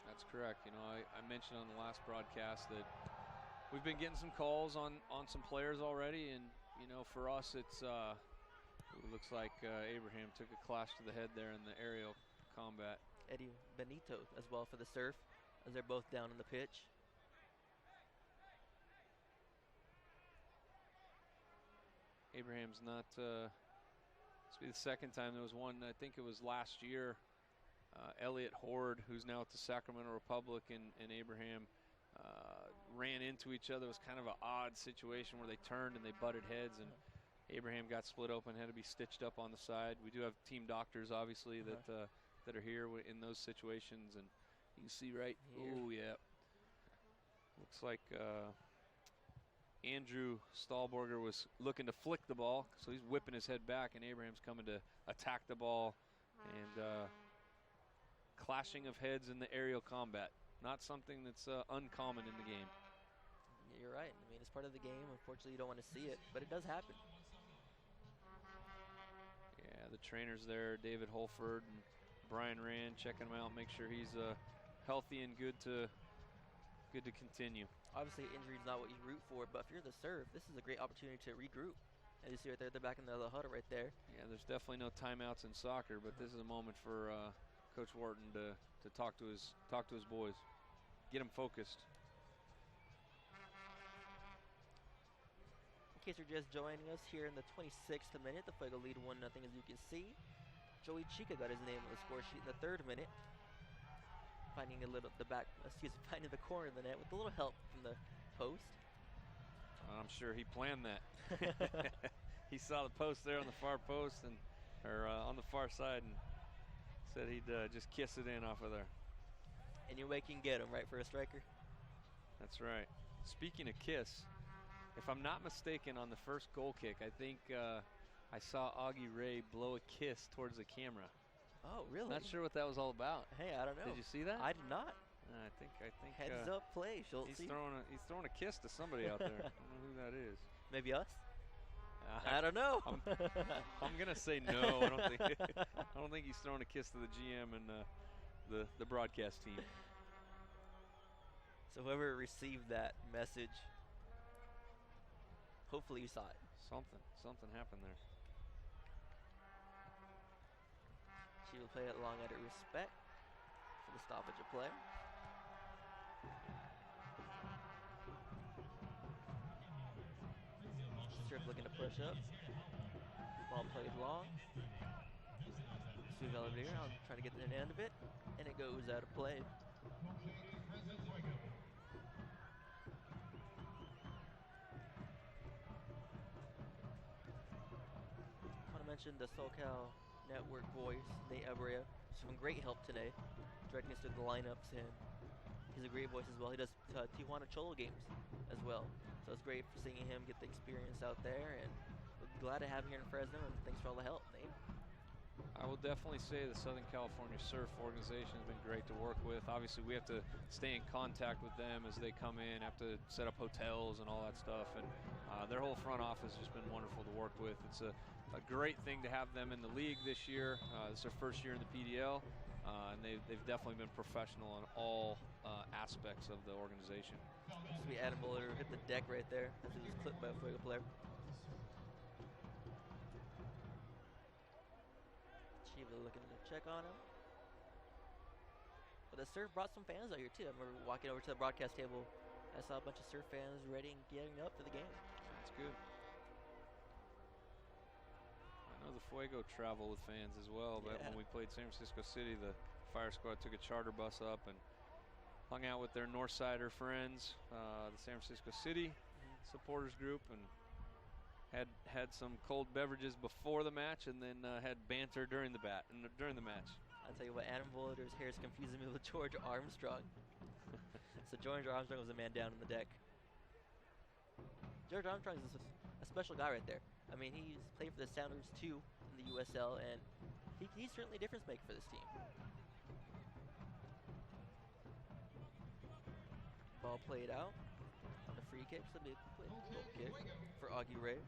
That's correct. I mentioned on the last broadcast that we've been getting some calls on some players already, and for us, it looks like Abraham took a clash to the head there in the aerial combat. Eddie Benito as well for the Surf, as they're both down on the pitch. Abraham's not. This will be the second time. There was one, I think it was last year. Elliot Horde, who's now at the Sacramento Republic, and Abraham ran into each other. It was kind of an odd situation where they turned and they butted heads, and Abraham got split open, had to be stitched up on the side. We do have team doctors, obviously, that are here in those situations, and you can see right here. Oh, yeah. Looks like Andrew Stahlberger was looking to flick the ball, so he's whipping his head back, and Abraham's coming to attack the ball, and clashing of heads in the aerial combat. Not something that's uncommon in the game. You're right. I mean, it's part of the game. Unfortunately, you don't want to see it, but it does happen. Yeah, the trainers there, David Holford and Brian Rand, checking him out, make sure he's healthy and good to continue. Obviously, injury is not what you root for, but if you're the serve, this is a great opportunity to regroup. As you see right there, they're back in the huddle right there. Yeah, there's definitely no timeouts in soccer, but this is a moment for Coach Wharton to talk to his boys, get them focused. In case you're just joining us here in the 26th minute, the Fuego lead 1-0, as you can see. Joey Chica got his name on the score sheet in the 3rd minute, finding finding the corner of the net with a little help from the post. I'm sure he planned that. He saw the post there on the far post or on the far side, and said he'd just kiss it in off of there. Any way can get him, right, for a striker? That's right. Speaking of kiss, if I'm not mistaken, on the first goal kick, I think I saw Augie Ray blow a kiss towards the camera. Oh, really? Not sure what that was all about. Hey, I don't know. Did you see that? I did not. I think. Heads up play, Schultz. He's throwing a kiss to somebody out there. I don't know who that is. Maybe us? I don't know. I'm gonna say no. I don't think he's throwing a kiss to the GM and the broadcast team. So whoever received that message, hopefully you saw it. Something happened there. She will play it long out of respect for the stoppage of play. Surf looking to push up. Ball played long. Smooth elevator. I'll try to get the end of it, and it goes out of play. I want to mention the SoCal Network voice, Nate Abrea. Some great help today, directing us through the lineups, and he's a great voice as well. He does Tijuana Cholo games as well, so it's great for seeing him get the experience out there, and we're glad to have him here in Fresno, and thanks for all the help, Nate. I will definitely say the Southern California Surf organization has been great to work with. Obviously, we have to stay in contact with them as they come in, have to set up hotels and all that stuff, and their whole front office has just been wonderful to work with. It's a great thing to have them in the league this year. It's their first year in the PDL, and they've definitely been professional in all aspects of the organization. This will be Adam Muller hit the deck right there as he was clipped by a Fuego player. Chiva looking to check on him. But the Surf brought some fans out here too. I remember walking over to the broadcast table I saw a bunch of Surf fans ready and getting up for the game. That's good. I know the Fuego travel with fans as well, but when we played San Francisco City, the fire squad took a charter bus up and hung out with their Northsider friends, the San Francisco City supporters group, and had some cold beverages before the match, and then had banter during the match. I'll tell you what, Adam Voliter's hair is confusing me with George Armstrong. So George Armstrong was the man down on the deck. George Armstrong is a special guy right there. I mean, he's played for the Sounders too in the USL, and he's certainly a difference maker for this team. Ball played out on the free kick, so it'll be a goal kick for Augie Ray.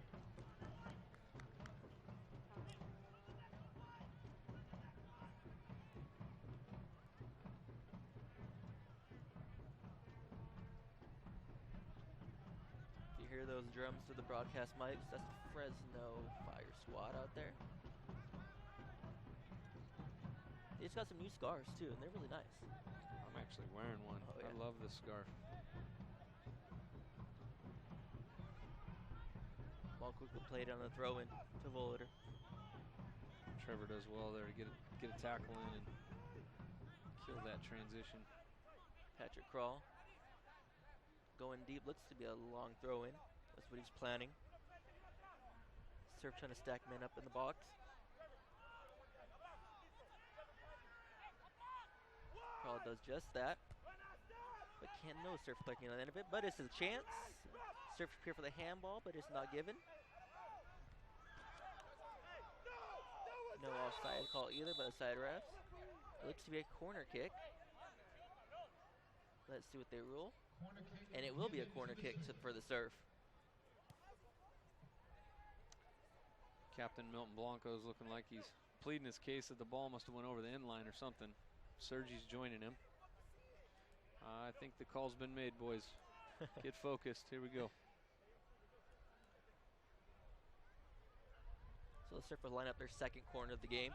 If you hear those drums through the broadcast mics, that's the Fresno Fire Squad out there. They just got some new scarves too, and they're really nice. I'm actually wearing one. Oh, yeah. I love this scarf. Ball quickly played on the throw-in to Voliter. Trevor does well there to get a tackle in and kill that transition. Patrick Crawl going deep, looks to be a long throw-in. That's what he's planning. Surf trying to stack men up in the box. Crawl does just that. But no Surf clicking on the end of it, but it's a chance. Surf prepare for the handball, but it's not given. No offside call either by the side refs. It looks to be a corner kick. Let's see what they rule. And it will be a corner kick for the Surf. Captain Milton Blanco is looking like he's pleading his case that the ball must have went over the end line or something. Sergi's joining him. I think the call's been made, boys. Get focused. Here we go. So the Surf will line up their second corner of the game.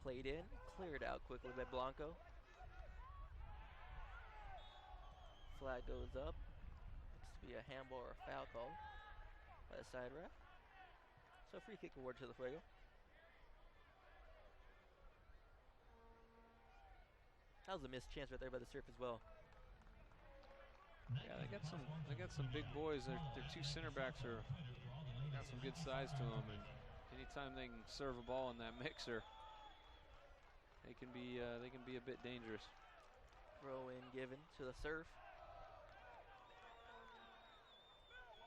Played in, cleared out quickly by Blanco. Flag goes up. Looks to be a handball or a foul call by the side ref. So free kick award to the Fuego. That was a missed chance right there by the Surf as well. Yeah, they got some big boys. Their two center backs got some good size to them, and anytime they can serve a ball in that mixer, they can be a bit dangerous. Throw in given to the Surf.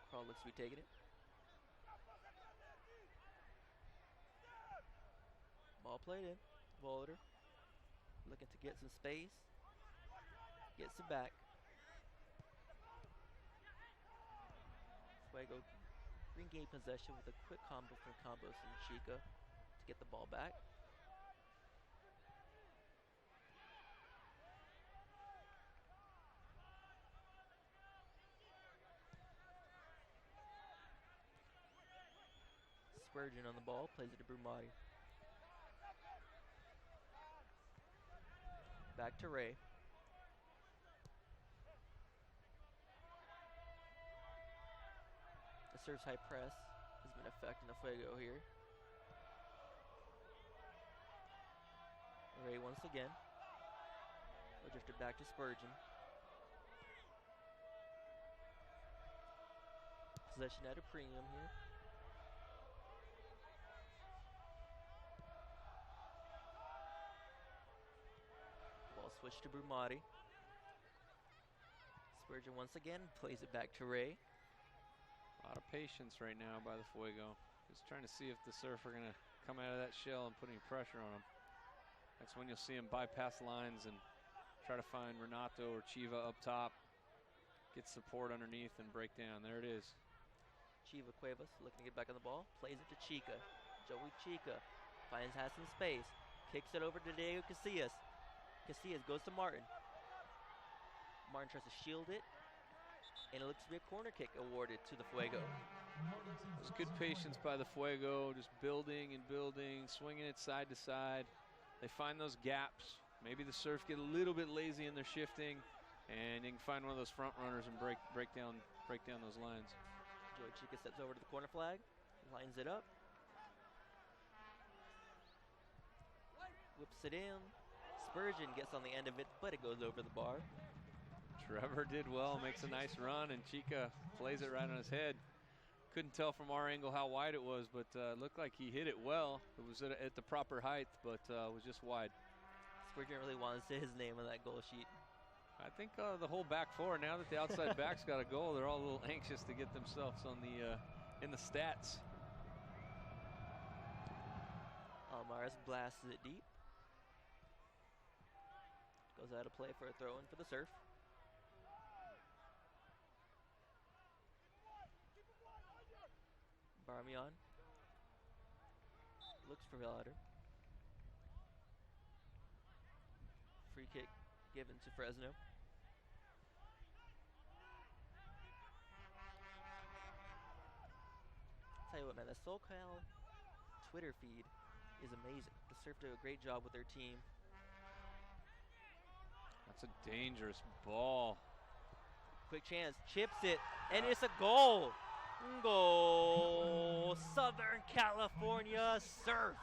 Crawl looks to be taking it. Ball played in. Voliter looking to get some space. Gets it back. Fuego regain possession with a quick combo from Combos and Chica to get the ball back. Spurgeon on the ball, plays it to Brumati. Back to Ray. The Surf's high press has been affecting the Fuego here. Ray once again. Drifted back to Spurgeon. Possession at a premium here. Ball switched to Brumati. Spurgeon once again plays it back to Ray. A lot of patience right now by the Fuego. Just trying to see if the Surf are going to come out of that shell and put any pressure on them. That's when you'll see them bypass lines and try to find Renato or Chiva up top. Get support underneath and break down. There it is. Chiva Cuevas looking to get back on the ball. Plays it to Chica. Joey Chica has some space. Kicks it over to Diego Casillas. Casillas goes to Martin. Martin tries to shield it. And it looks to be a corner kick awarded to the Fuego. It was good patience by the Fuego, just building and building, swinging it side to side. They find those gaps maybe the surf get a little bit lazy in their shifting, and you can find one of those front runners and break down those lines. Joey Chica steps over to the corner flag, lines it up, whips it in. Spurgeon gets on the end of it, but it goes over the bar. Trevor did well, makes a nice run, and Chica plays it right on his head. Couldn't tell from our angle how wide it was, but looked like he hit it well. It was at the proper height, but was just wide. Spurgeon really wanted to say his name on that goal sheet. I think the whole back four, now that the outside back's got a goal, they're all a little anxious to get themselves on the in the stats. Almaraz blasts it deep. Goes out of play for a throw-in for the Surf. Barmion looks for Villar. Free kick given to Fresno. Tell you what, man, the SoCal Twitter feed is amazing. The Surf do a great job with their team. That's a dangerous ball. Quick chance, chips it, and it's a goal. Goal, Southern California Surf.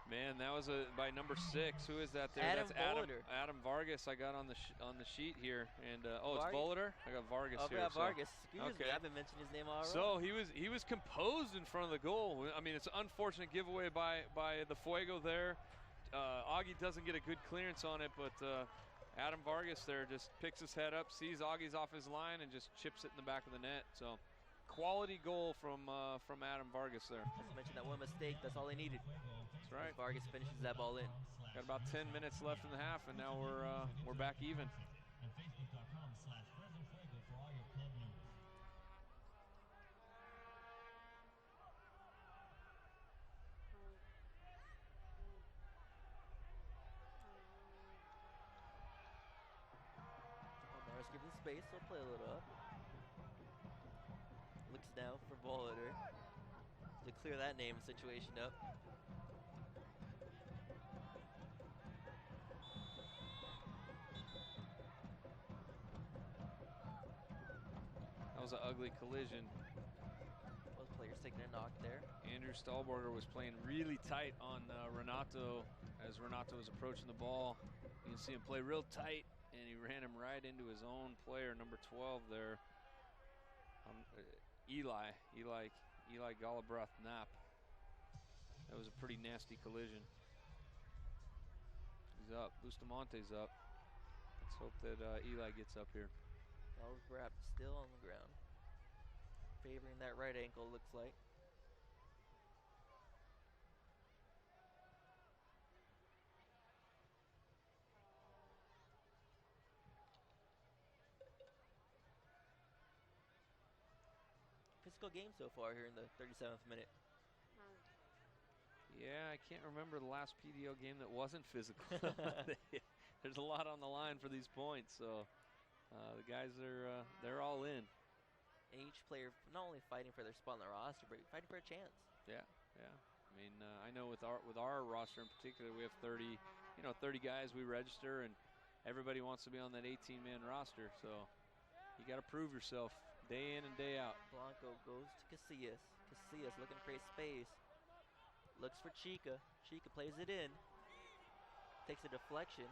Man, that was by number 6. Who is that there? Adam That's Bollitter. Adam Vargas. I got on the sheet here, and it's Vargas. Bollitter. I got Vargas Oh, here. yeah, so. Vargas. Excuse Okay. me, I've been mentioning his name all right. So he was composed in front of the goal. I mean, it's an unfortunate giveaway by the Fuego there. Augie doesn't get a good clearance on it, but Adam Vargas there just picks his head up, sees Augie's off his line, and just chips it in the back of the net. So quality goal from Adam Vargas there. As I mentioned, that one mistake, that's all they needed. That's right. Vargas finishes that ball in. Got about 10 minutes left in the half, and now we're back even. Almaraz given space, so play a little up. Looks now for Bollitter to clear that name situation up. That was an ugly collision. Both players taking a knock there. Andrew Stahlberger was playing really tight on Renato as Renato was approaching the ball. You can see him play real tight, and he ran him right into his own player, number 12 there. Eli Galabroth Knapp. That was a pretty nasty collision. He's up. Bustamonte's up. Let's hope that Eli gets up here. Galabroth still on the ground. Favoring that right ankle, looks like. Physical game so far here in the 37th minute. Yeah, I can't remember the last PDO game that wasn't physical. There's a lot on the line for these points, so the guys are they're all in. And each player not only fighting for their spot on the roster, but fighting for a chance. Yeah. I mean, I know with our roster in particular, we have 30 guys we register, and everybody wants to be on that 18-man roster. So you got to prove yourself day in and day out. Blanco goes to Casillas. Casillas looking to create space. Looks for Chica. Chica plays it in. Takes a deflection.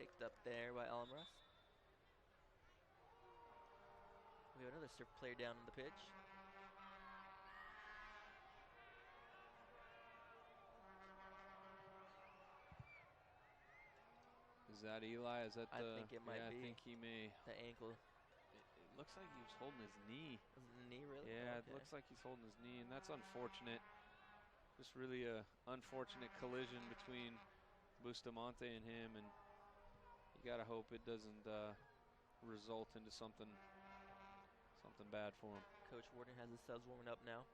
Picked up there by Almaraz. We have another Surf player down on the pitch. Is that Eli? Is that I think it might be. I think he may. The ankle. It looks like he was holding his knee. Was it the knee, really? Yeah, Okay. It looks like he's holding his knee, and that's unfortunate. Just really a unfortunate collision between Bustamante and him, and you gotta hope it doesn't result into something bad for him. Coach Warden has his subs warming up now.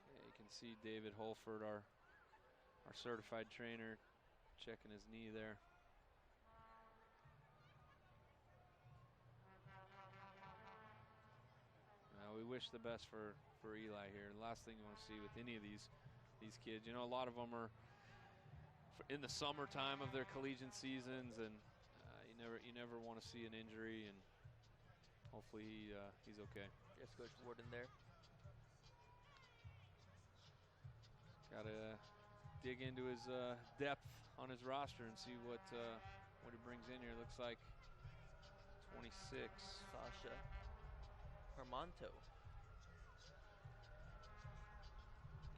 Yeah, you can see David Holford, our certified trainer, checking his knee there. We wish the best for Eli here. The last thing you want to see with any of these kids. You know, a lot of them are in the summertime of their collegiate seasons, and you never want to see an injury, and hopefully he's okay. Yes, Coach Warden there. Got to dig into his depth on his roster and see what he brings in here. Looks like 26. Sasha Hermanto.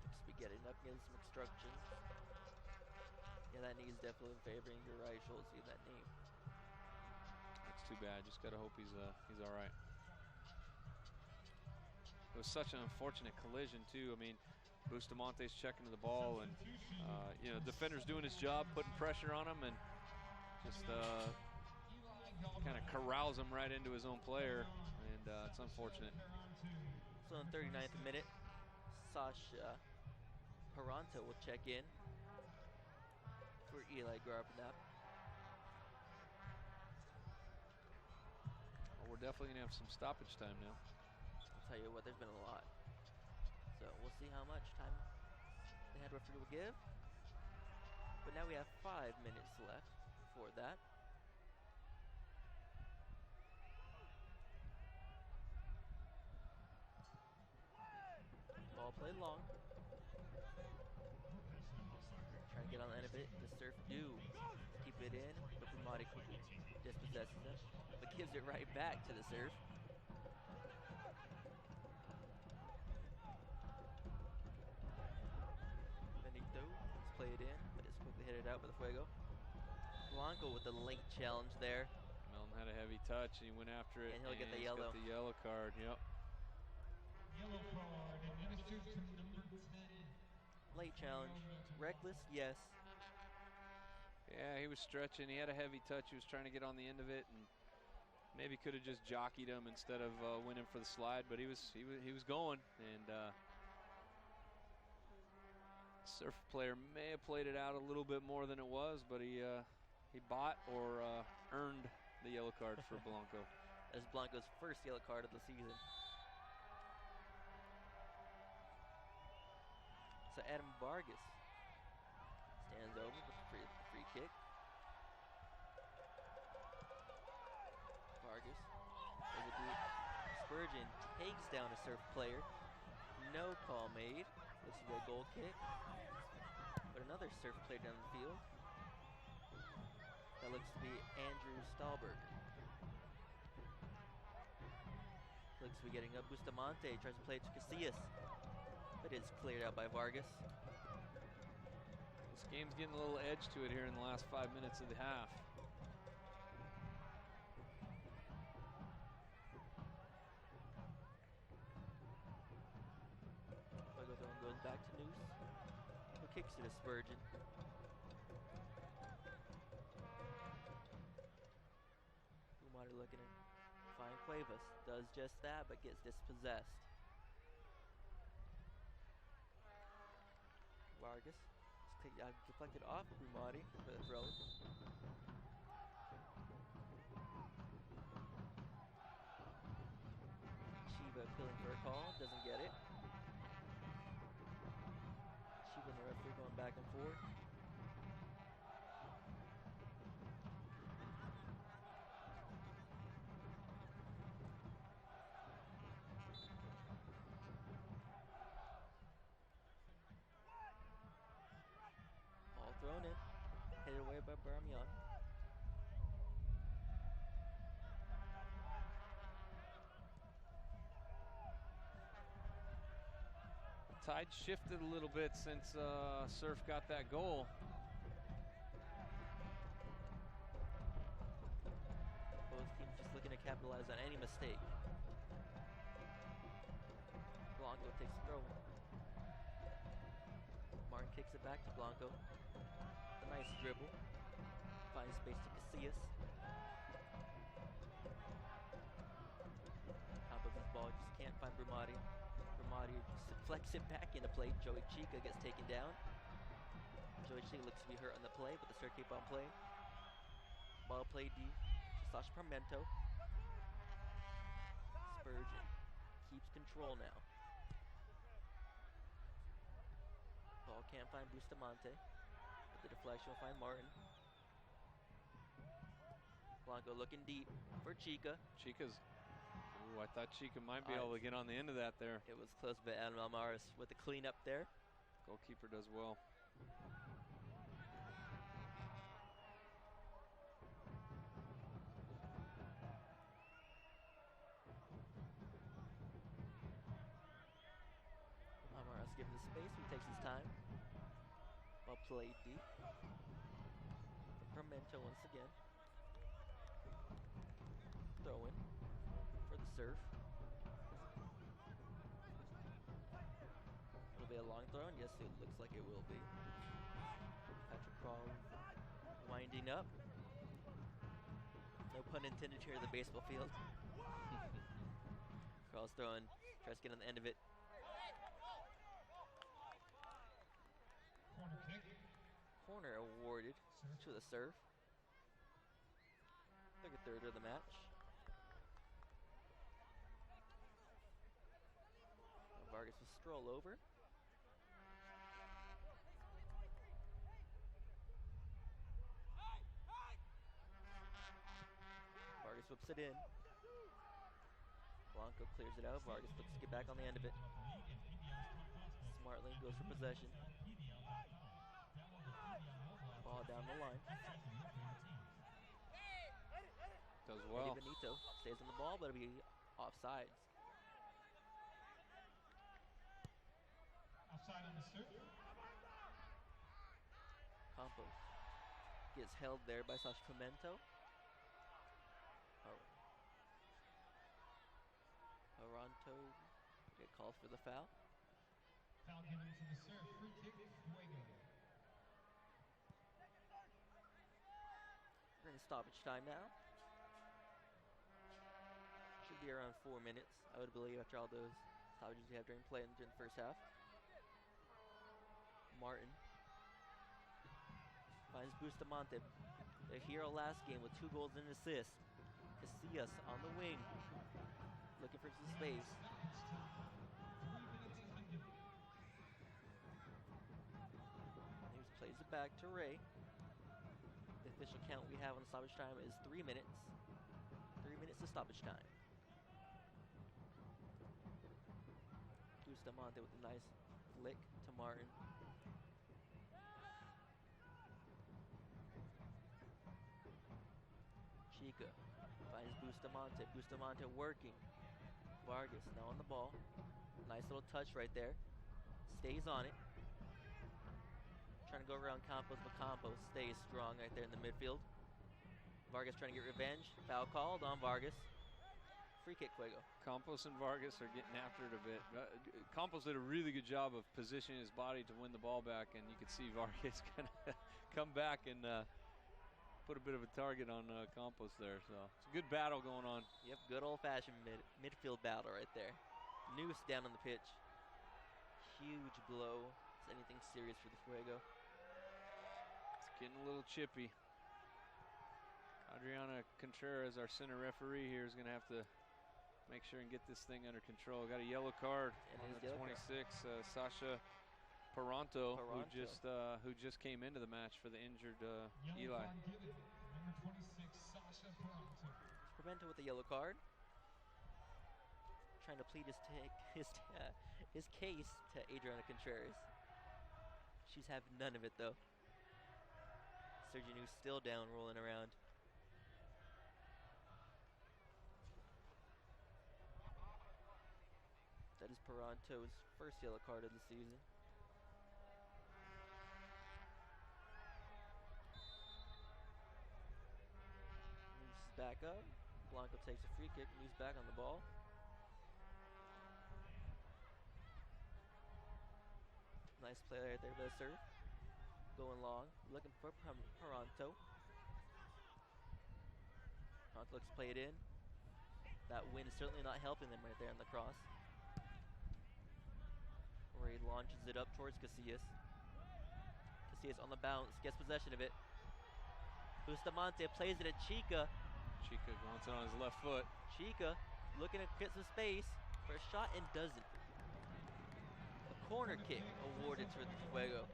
Looks to be getting up, getting some instructions. Yeah, that knee is definitely favoring your right shoulder. See that knee. That's too bad. Just gotta hope he's all right. It was such an unfortunate collision too. I mean, Bustamonte's checking to the ball, and defender's doing his job, putting pressure on him, and just kind of corrals him right into his own player, and it's unfortunate. So in the 39th minute, Sasha Hermanto will check in for Eli Garbnap. Well, we're definitely gonna have some stoppage time now. I'll tell you what, there's been a lot. So we'll see how much time the head referee will give. But now we have 5 minutes left before that. Ball played long. Trying to get on the end of it. The Surf do keep it in, but Bumati dispossesses him, but gives it right back to the Surf. Benito has played in, but it's quickly headed out by the Fuego. Blanco with the late challenge there. Melton had a heavy touch, and he went after it. And he'll get the he's yellow. got the yellow card, yep. Yellow card administered to number 10. Late challenge. Reckless, yes. Yeah, he was stretching. He had a heavy touch. He was trying to get on the end of it, and maybe could have just jockeyed him instead of winning for the slide. But he was going, and Surf player may have played it out a little bit more than it was, but he bought or earned the yellow card for Blanco. That's Blanco's first yellow card of the season. So Adam Vargas stands over with the free kick. Vargas is a deep. Spurgeon takes down a Surf player. No call made. Looks to be a goal kick. But another Surf player down the field. That looks to be Andrew Stahlberger. Looks to be getting up. Bustamante tries to play it to Casillas, but it's cleared out by Vargas. This game's getting a little edge to it here in the last 5 minutes of the half. Fuego throwing goes back to Noose, who kicks it to Spurgeon. Umar looking at find Cuevas, does just that, but gets dispossessed. Vargas deflected off Umari for the throw. Shiva appealing for a call, doesn't get it. Shiva and the referee going back and forth. Ball thrown in, headed away by Barmian. Tide shifted a little bit since Surf got that goal. Both teams just looking to capitalize on any mistake. Blanco takes the throw. Martin kicks it back to Blanco. A nice dribble. Finds space to Casillas. Top of his ball, just can't find Brumati. Brumati just deflects it back into play. Joey Chica gets taken down. Joey Chica looks to be hurt on the play, but the Surf keep on playing. Ball played deep to Sasha Parmento. Spurgeon keeps control now. Ball can't find Bustamante, but The deflection will find Martin. Blanco looking deep for Chica. Chica's, ooh, I thought Chica might be able to get on the end of that there. It was close, but Adam Almaris with the cleanup there. Goalkeeper does well. Almaris given the space, he takes his time. Well played deep. Pimento once again. Throw in for the serve. It'll be a long throw, and yes, it looks like it will be. Patrick Crawl winding up. No pun intended here at the baseball field. Crawl's throwing, tries to get on the end of it. Corner kick. Corner awarded to the serve. Took a third of the match. Vargas will stroll over. Vargas whips it in. Blanco clears it out. Vargas looks to get back on the end of it. Smartly goes for possession. Ball down the line. Does well. Eddie Benito stays on the ball, but it'll be offsides. Offside on the serve. Campos gets held there by Sasha Pimento. Aranto get called for the foul. Foul given to the serve. Free kick, Fuego. We're in stoppage time now. Should be around 4 minutes, I would believe, after all those stoppages we have during play during the first half. Martin finds Bustamante, the hero last game with 2 goals and an assist. Casillas on the wing, looking for some space. He plays it back to Ray. The official count we have on the stoppage time is 3 minutes. 3 minutes to stoppage time. Bustamante with a nice flick to Martin. Chica finds Bustamante. Bustamante working. Vargas now on the ball. Nice little touch right there. Stays on it. Trying to go around Campos, but Campos stays strong right there in the midfield. Vargas trying to get revenge. Foul called on Vargas. Free kick, Fuego. Campos and Vargas are getting after it a bit. Campos did a really good job of positioning his body to win the ball back, and you could see Vargas kind of come back and put a bit of a target on Campos there. So it's a good battle going on. Yep, good old-fashioned midfield battle right there. Noose down on the pitch. Huge blow. Is anything serious for the Fuego? It's getting a little chippy. Adriana Contreras, our center referee here, is going to have to make sure and get this thing under control. Got a yellow card on the 26, Sasha Paranto, who just came into the match for the injured Yellow Eli. card given. Number 26, Sasha Paranto. Pimento with a yellow card. Trying to plead his case to Adriana Contreras. She's having none of it though. Sergio Noose still down, rolling around. That is Paranto's first yellow card of the season. Noose is back up. Blanco takes a free kick. Noose back on the ball. Nice play right there by the serve. Going long, looking for Paranto. Paranto looks to play it in. That wind is certainly not helping them right there on the cross. Ray launches it up towards Casillas. Casillas on the bounce, gets possession of it. Bustamante plays it at Chica. Chica wants it on his left foot. Chica looking to get some space for a shot and doesn't. A corner kick awarded to the Fuego.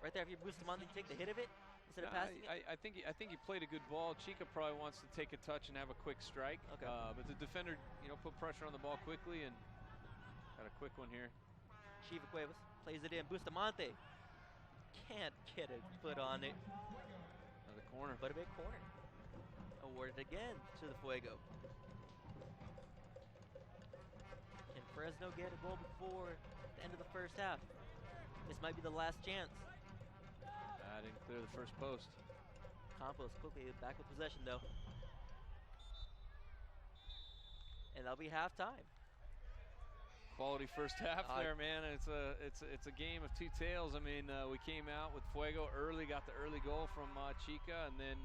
Right there, if you boost him on, you take the hit of it instead of passing it. I think he played a good ball. Chica probably wants to take a touch and have a quick strike. Okay. But the defender, put pressure on the ball quickly and got a quick one here. Chiva Cuevas plays it in. Bustamante can't get a foot on it. Another corner. But a big corner. Awarded again to the Fuego. Can Fresno get a goal before the end of the first half? This might be the last chance. Didn't clear the first post. Campos quickly back with possession though. And that'll be halftime. Quality first half there, man. It's a game of two tails. I mean, we came out with Fuego early, got the early goal from Chica, and then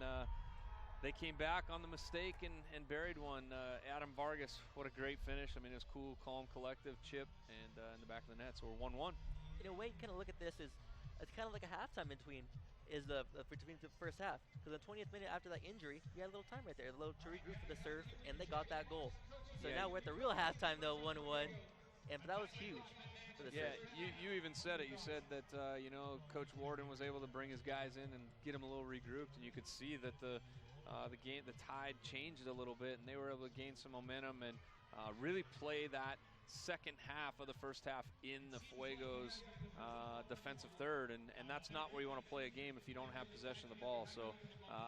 they came back on the mistake and buried one. Adam Vargas, what a great finish. I mean, it was cool, calm, collective chip, and in the back of the net. So we're 1-1. In a way, you kind of look at this as it's kind of like a halftime between the first half. Because the 20th minute after that injury, you had a little time right there, a little to regroup for the serve, and they got that goal. So now we're at the real halftime though, 1-1, and that was huge for the serve. You even said it. You said that Coach Warden was able to bring his guys in and get them a little regrouped, and you could see that the tide changed a little bit, and they were able to gain some momentum and really play that second half of the first half in the Fuego's defensive third, and that's not where you want to play a game if you don't have possession of the ball. So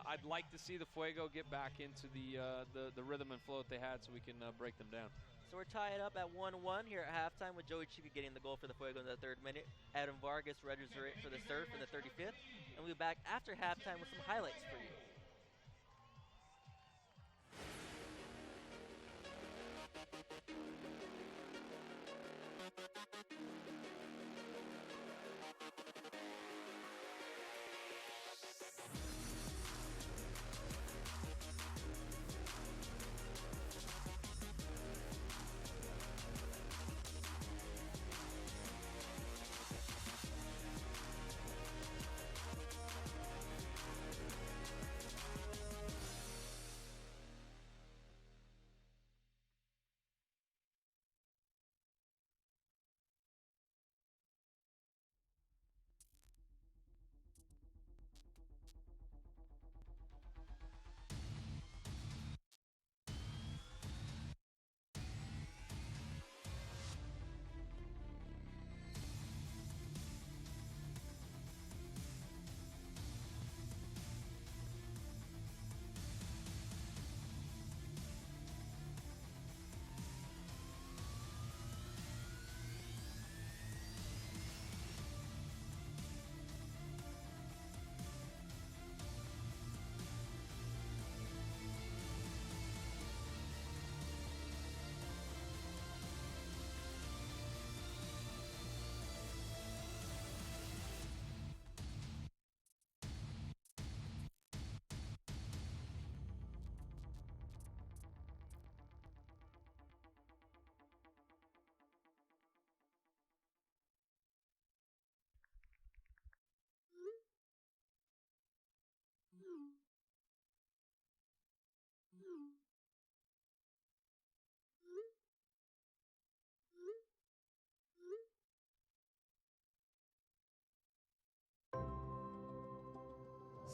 I'd like to see the Fuego get back into the rhythm and flow that they had so we can break them down. So we're tied up at 1-1 here at halftime with Joey Chica getting the goal for the Fuego in the 3rd minute. Adam Vargas registers it for the Surf in the 35th, and we'll be back after halftime with some highlights for you.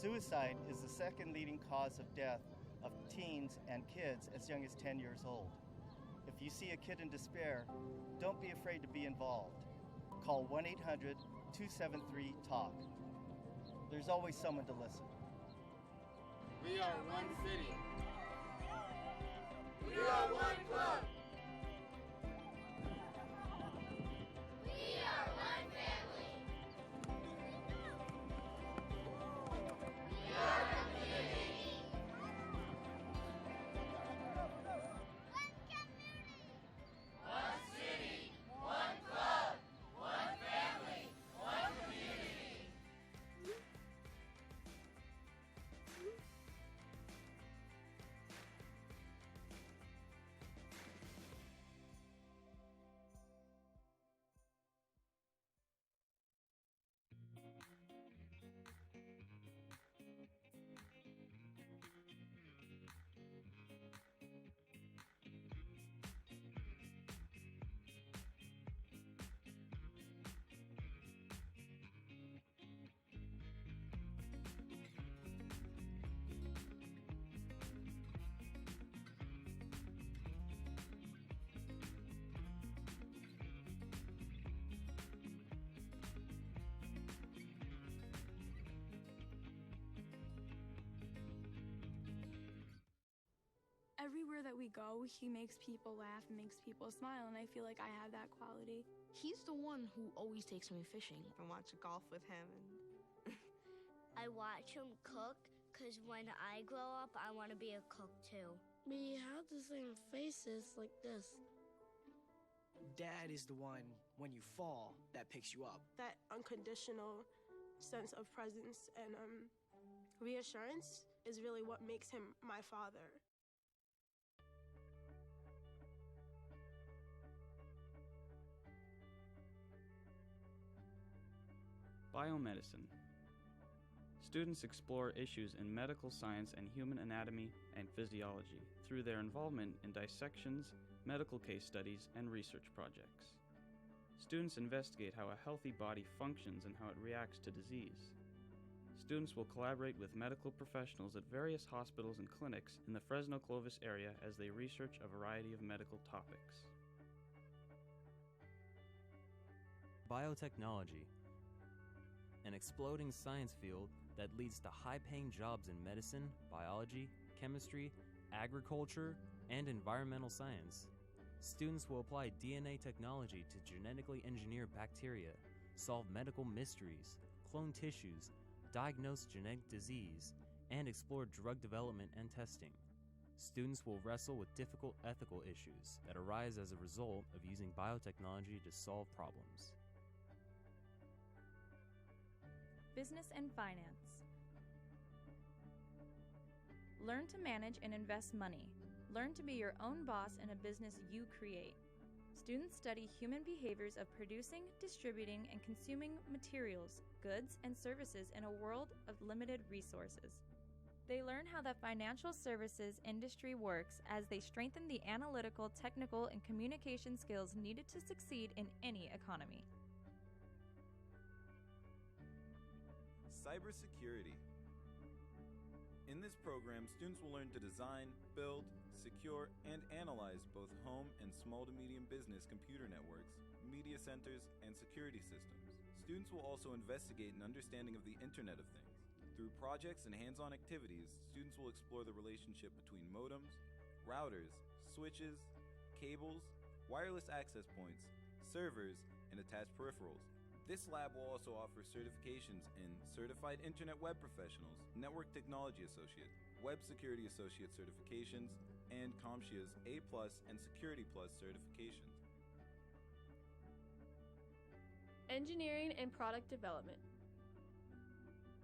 Suicide is the second leading cause of death of teens and kids as young as 10 years old. If you see a kid in despair, don't be afraid to be involved. Call 1-800-273-TALK. There's always someone to listen. We are one city. We are one club. We are one family. We are a community. One community. One city, one club, one family, one community. Everywhere that we go, he makes people laugh and makes people smile, and I feel like I have that quality. He's the one who always takes me fishing. I watch golf with him. I watch him cook, because when I grow up, I want to be a cook too. We have the same faces like this. Dad is the one, when you fall, that picks you up. That unconditional sense of presence and reassurance is really what makes him my father. Biomedicine. Students explore issues in medical science and human anatomy and physiology through their involvement in dissections, medical case studies, and research projects. Students investigate how a healthy body functions and how it reacts to disease. Students will collaborate with medical professionals at various hospitals and clinics in the Fresno Clovis area as they research a variety of medical topics. Biotechnology, an exploding science field that leads to high-paying jobs in medicine, biology, chemistry, agriculture, and environmental science. Students will apply DNA technology to genetically engineer bacteria, solve medical mysteries, clone tissues, diagnose genetic disease, and explore drug development and testing. Students will wrestle with difficult ethical issues that arise as a result of using biotechnology to solve problems. Business and finance. Learn to manage and invest money. Learn to be your own boss in a business you create. Students study human behaviors of producing, distributing, and consuming materials, goods, and services in a world of limited resources. They learn how the financial services industry works as they strengthen the analytical, technical, and communication skills needed to succeed in any economy. Cybersecurity. In this program, students will learn to design, build, secure, and analyze both home and small to medium business computer networks, media centers, and security systems. Students will also investigate an understanding of the Internet of Things. Through projects and hands-on activities, students will explore the relationship between modems, routers, switches, cables, wireless access points, servers, and attached peripherals. This lab will also offer certifications in Certified Internet Web Professionals, Network Technology Associate, Web Security Associate certifications, and CompTIA's A+ and Security Plus certifications. Engineering and product development.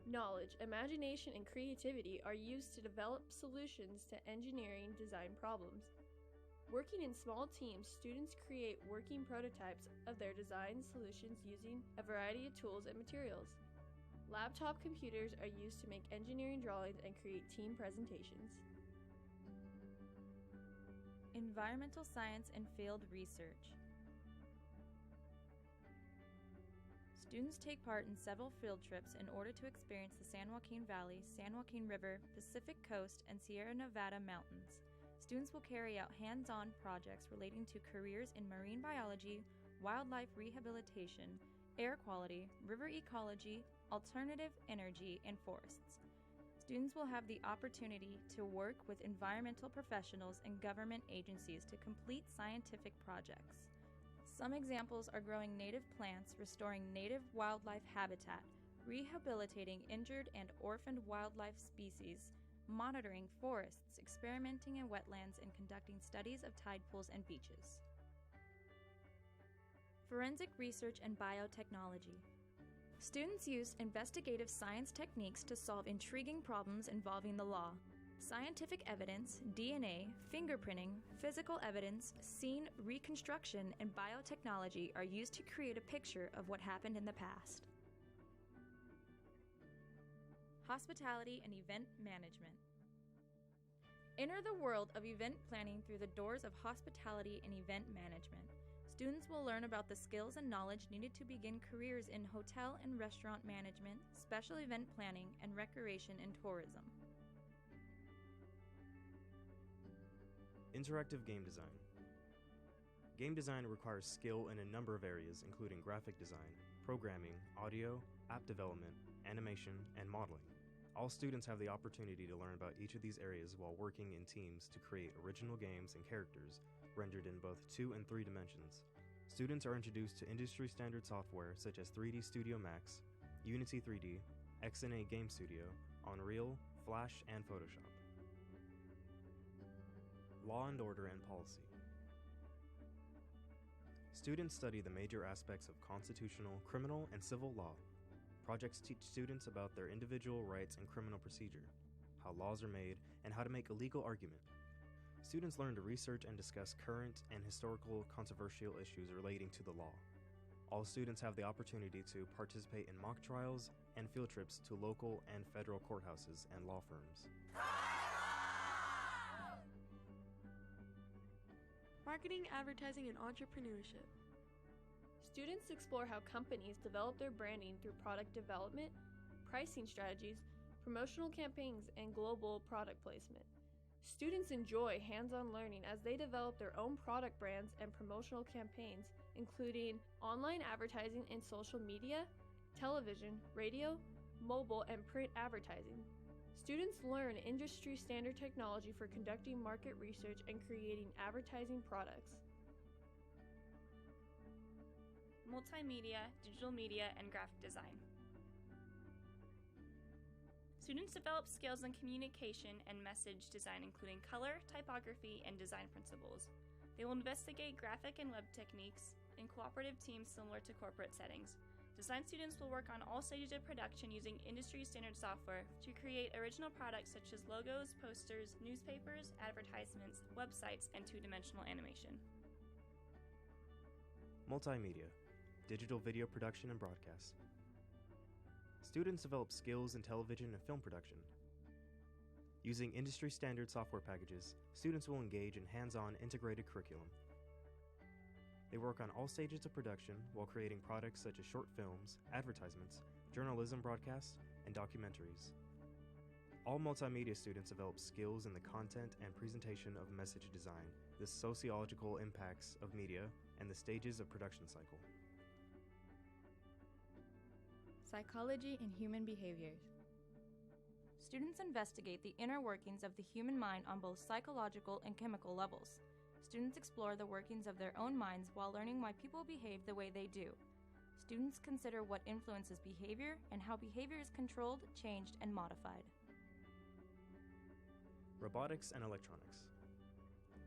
Knowledge, imagination, and creativity are used to develop solutions to engineering design problems. Working in small teams, students create working prototypes of their design solutions using a variety of tools and materials. Laptop computers are used to make engineering drawings and create team presentations. Environmental science and field research. Students take part in several field trips in order to experience the San Joaquin Valley, San Joaquin River, Pacific Coast, and Sierra Nevada mountains. Students will carry out hands-on projects relating to careers in marine biology, wildlife rehabilitation, air quality, river ecology, alternative energy, and forests. Students will have the opportunity to work with environmental professionals and government agencies to complete scientific projects. Some examples are growing native plants, restoring native wildlife habitat, rehabilitating injured and orphaned wildlife species, monitoring forests, experimenting in wetlands, and conducting studies of tide pools and beaches. Forensic research and biotechnology. Students use investigative science techniques to solve intriguing problems involving the law. Scientific evidence, DNA, fingerprinting, physical evidence, scene reconstruction, and biotechnology are used to create a picture of what happened in the past. Hospitality and event management. Enter the world of event planning through the doors of hospitality and event management. Students will learn about the skills and knowledge needed to begin careers in hotel and restaurant management, special event planning, and recreation and tourism. Interactive game design. Game design requires skill in a number of areas, including graphic design, programming, audio, app development, animation, and modeling. All students have the opportunity to learn about each of these areas while working in teams to create original games and characters rendered in both 2 and 3 dimensions. Students are introduced to industry standard software such as 3D Studio Max, Unity 3D, XNA Game Studio, Unreal, Flash, and Photoshop. Law and Order and Policy. Students study the major aspects of constitutional, criminal, and civil law. Projects teach students about their individual rights and criminal procedure, how laws are made, and how to make a legal argument. Students learn to research and discuss current and historical controversial issues relating to the law. All students have the opportunity to participate in mock trials and field trips to local and federal courthouses and law firms. Marketing, advertising, and entrepreneurship. Students explore how companies develop their branding through product development, pricing strategies, promotional campaigns, and global product placement. Students enjoy hands-on learning as they develop their own product brands and promotional campaigns, including online advertising and social media, television, radio, mobile, and print advertising. Students learn industry-standard technology for conducting market research and creating advertising products. Multimedia, digital media, and graphic design. Students develop skills in communication and message design, including color, typography, and design principles. They will investigate graphic and web techniques in cooperative teams similar to corporate settings. Design students will work on all stages of production using industry-standard software to create original products such as logos, posters, newspapers, advertisements, websites, and 2-dimensional animation. Multimedia, digital video production and broadcast. Students develop skills in television and film production. Using industry-standard software packages, students will engage in hands-on integrated curriculum. They work on all stages of production while creating products such as short films, advertisements, journalism broadcasts, and documentaries. All multimedia students develop skills in the content and presentation of message design, the sociological impacts of media, and the stages of production cycle. Psychology and human behaviors. Students investigate the inner workings of the human mind on both psychological and chemical levels. Students explore the workings of their own minds while learning why people behave the way they do. Students consider what influences behavior and how behavior is controlled, changed, and modified. Robotics and electronics.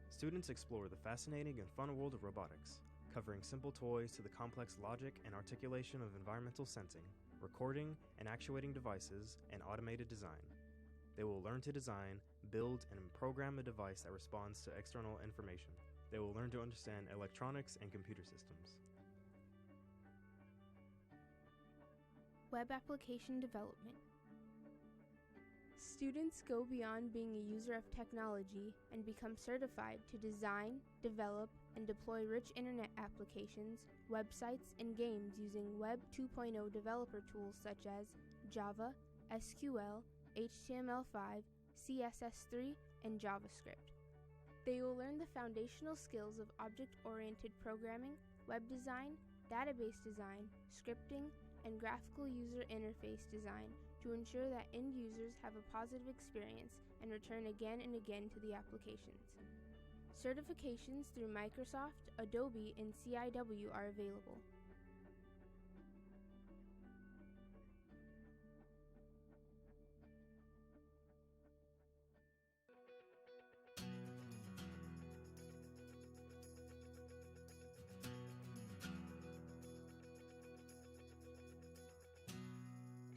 Students explore the fascinating and fun world of robotics, covering simple toys to the complex logic and articulation of environmental sensing, recording and actuating devices, and automated design. They will learn to design, build, and program a device that responds to external information. They will learn to understand electronics and computer systems. Web application development. Students go beyond being a user of technology and become certified to design, develop, and deploy rich internet applications, websites, and games using Web 2.0 developer tools such as Java, SQL, HTML5, CSS3, and JavaScript. They will learn the foundational skills of object-oriented programming, web design, database design, scripting, and graphical user interface design to ensure that end users have a positive experience and return again and again to the applications. Certifications through Microsoft, Adobe, and CIW are available.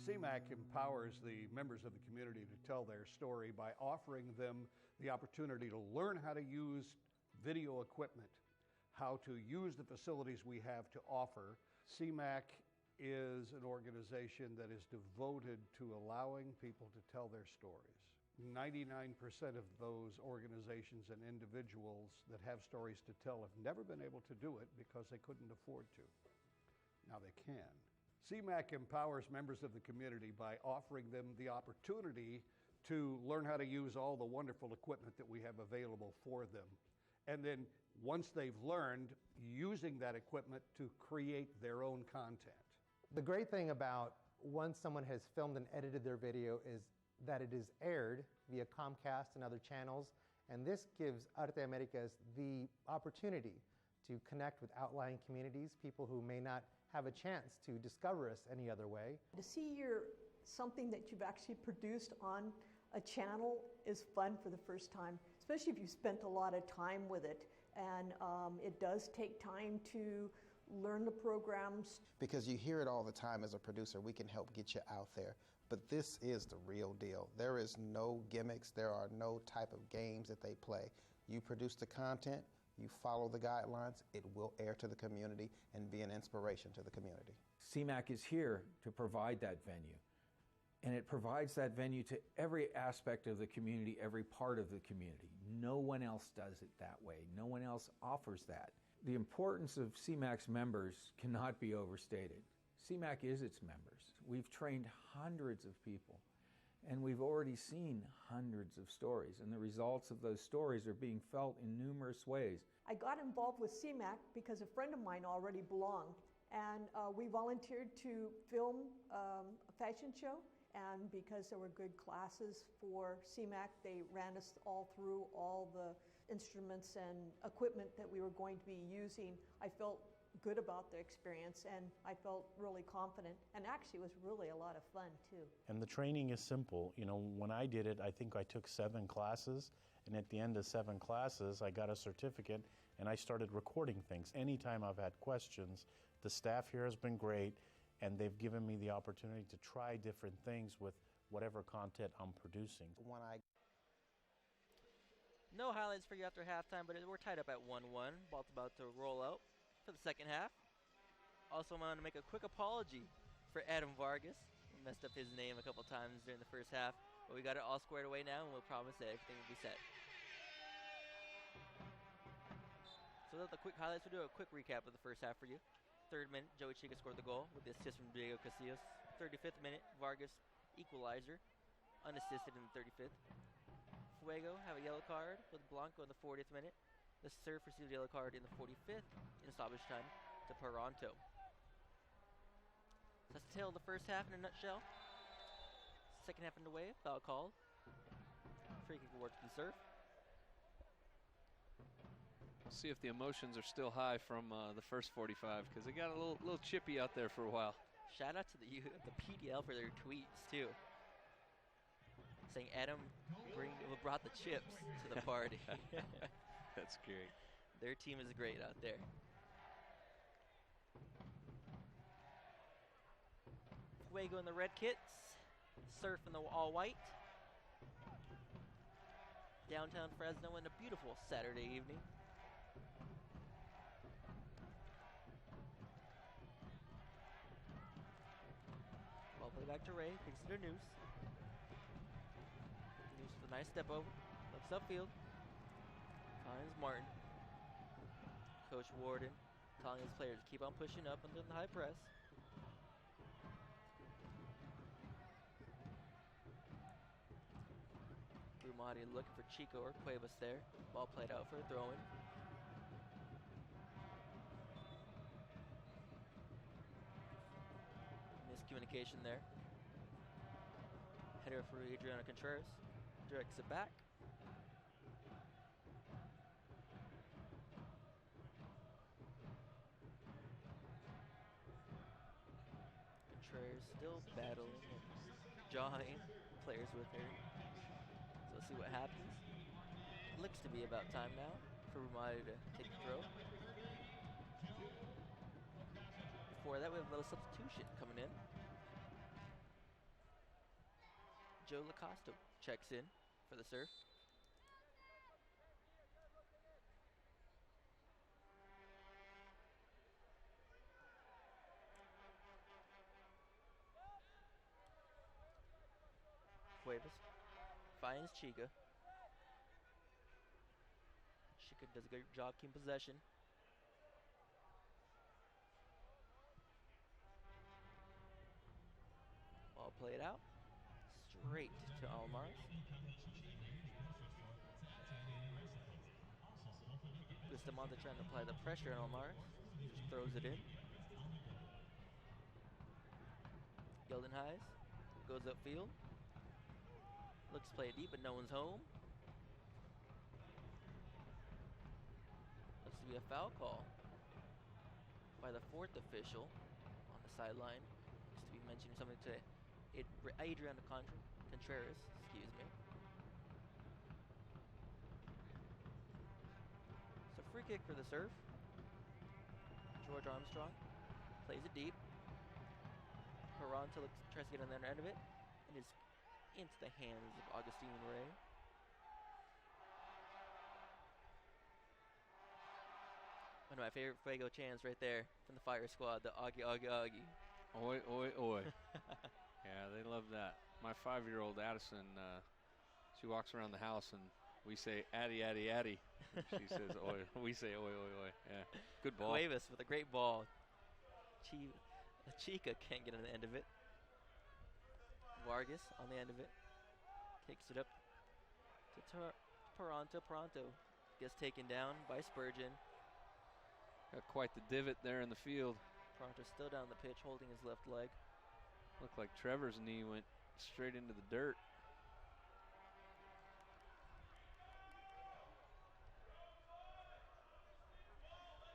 CMAC empowers the members of the community to tell their story by offering them the opportunity to learn how to use video equipment, how to use the facilities we have to offer. CMAC is an organization that is devoted to allowing people to tell their stories. 99% of those organizations and individuals that have stories to tell have never been able to do it because they couldn't afford to. Now they can. CMAC empowers members of the community by offering them the opportunity to learn how to use all the wonderful equipment that we have available for them. And then once they've learned, using that equipment to create their own content. The great thing about once someone has filmed and edited their video is that it is aired via Comcast and other channels, and this gives Arte Americas the opportunity to connect with outlying communities, people who may not have a chance to discover us any other way. To see something that you've actually produced on a channel is fun for the first time, especially if you spent a lot of time with it. And it does take time to learn the programs. Because you hear it all the time as a producer, we can help get you out there. But this is the real deal. There is no gimmicks, there are no type of games that they play. You produce the content, you follow the guidelines, it will air to the community and be an inspiration to the community. CMAC is here to provide that venue. And it provides that venue to every aspect of the community, every part of the community. No one else does it that way. No one else offers that. The importance of CMAC's members cannot be overstated. CMAC is its members. We've trained hundreds of people, and we've already seen hundreds of stories, and the results of those stories are being felt in numerous ways. I got involved with CMAC because a friend of mine already belonged, and we volunteered to film a fashion show. And because there were good classes for CMAC, they ran us all through all the instruments and equipment that we were going to be using. I felt good about the experience, and I felt really confident. And actually, it was really a lot of fun, too. And the training is simple. You know, when I did it, I think I took 7 classes. And at the end of 7 classes, I got a certificate, and I started recording things. Anytime I've had questions, the staff here has been great. And they've given me the opportunity to try different things with whatever content I'm producing. No highlights for you after halftime, but we're tied up at 1-1. Ball's about to roll out for the second half. Also, I want to make a quick apology for Adam Vargas. We messed up his name a couple times during the first half, but we got it all squared away now, and we'll promise that everything will be set. So that's the quick highlights. We'll do a quick recap of the first half for you. 3rd minute, Joey Chica scored the goal with the assist from Diego Casillas. 35th minute, Vargas equalizer, unassisted in the 35th. Fuego have a yellow card with Blanco in the 40th minute. The Surf received a yellow card in the 45th in stoppage time to Paronto. So that's the tale of the first half in a nutshell. Second half underway, foul called. Free kick award to the Surf. See if the emotions are still high from the first 45, because they got a little chippy out there for a while. Shout out to the PDL for their tweets too, saying Adam brought the chips to the party. That's great. Their team is great out there. Fuego in the red kits, Surf in the all white. Downtown Fresno in a beautiful Saturday evening. Play back to Ray, kicks it to Noose. Noose with a nice step over, looks upfield. Finds Martin. Coach Warden telling his players to keep on pushing up under the high press. Brumati looking for Chico or Cuevas there. Ball played out for a throw-in. Miscommunication there. Header for Adriana Contreras. Directs it back. Contreras still battling and jawing players with her. So let's see what happens. Looks to be about time now for Brumati to take the throw. Before that, we have a little substitution coming in. Joe Lacosta checks in for the Surf. Cuevas finds Chica. Chica does a good job keeping possession. Ball played out. Straight to Almars. Bustamante trying to apply the pressure on Almars. Just throws it in. Gelden Highs goes upfield. Looks to play it deep, but no one's home. Looks to be a foul call by the fourth official on the sideline. Looks to be mentioning something to Adriana Contreras, excuse me. So free kick for the Surf. George Armstrong plays it deep. Toronto tries to get on the other end of it, and is into the hands of Augustine Ray. One of my favorite Fuego chants right there from the Fire Squad, the Augie, Augie, Augie. Oi, oi, oi. Yeah, they love that. My 5-year-old Addison, she walks around the house and we say, Addy, Addy, Addy. She says, oi. We say, oi, oi, oi. Yeah, good ball. Cuevas with a great ball. Chica can't get on the end of it. Vargas on the end of it. Kicks it up to Toronto. Toronto gets taken down by Spurgeon. Got quite the divot there in the field. Toronto's still down the pitch, holding his left leg. Looked like Trevor's knee went straight into the dirt.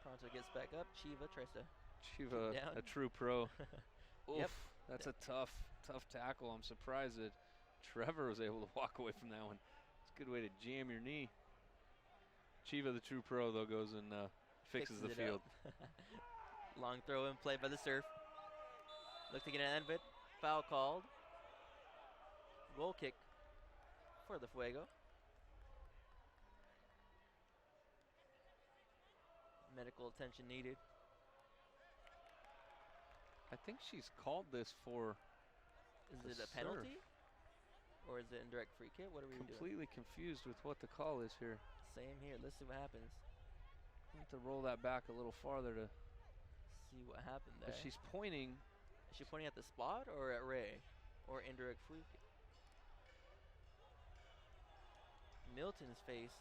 Toronto gets back up. Chiva tries to Chiva, down. a true pro. Oof, Yep. That's a tough tackle. I'm surprised that Trevor was able to walk away from that one. It's a good way to jam your knee. Chiva, the true pro, though, goes and fixes the field. Long throw in, played by the Surf. Look to get an end of it. Foul called. Goal kick for the Fuego. Medical attention needed. I think she's called this for. Is it a penalty? Or is it indirect free kick? What are we doing? Completely confused with what the call is here. Same here. Let's see what happens. I have to roll that back a little farther to see what happened there. She's pointing. Is she pointing at the spot or at Ray? Or indirect free kick? Milton's face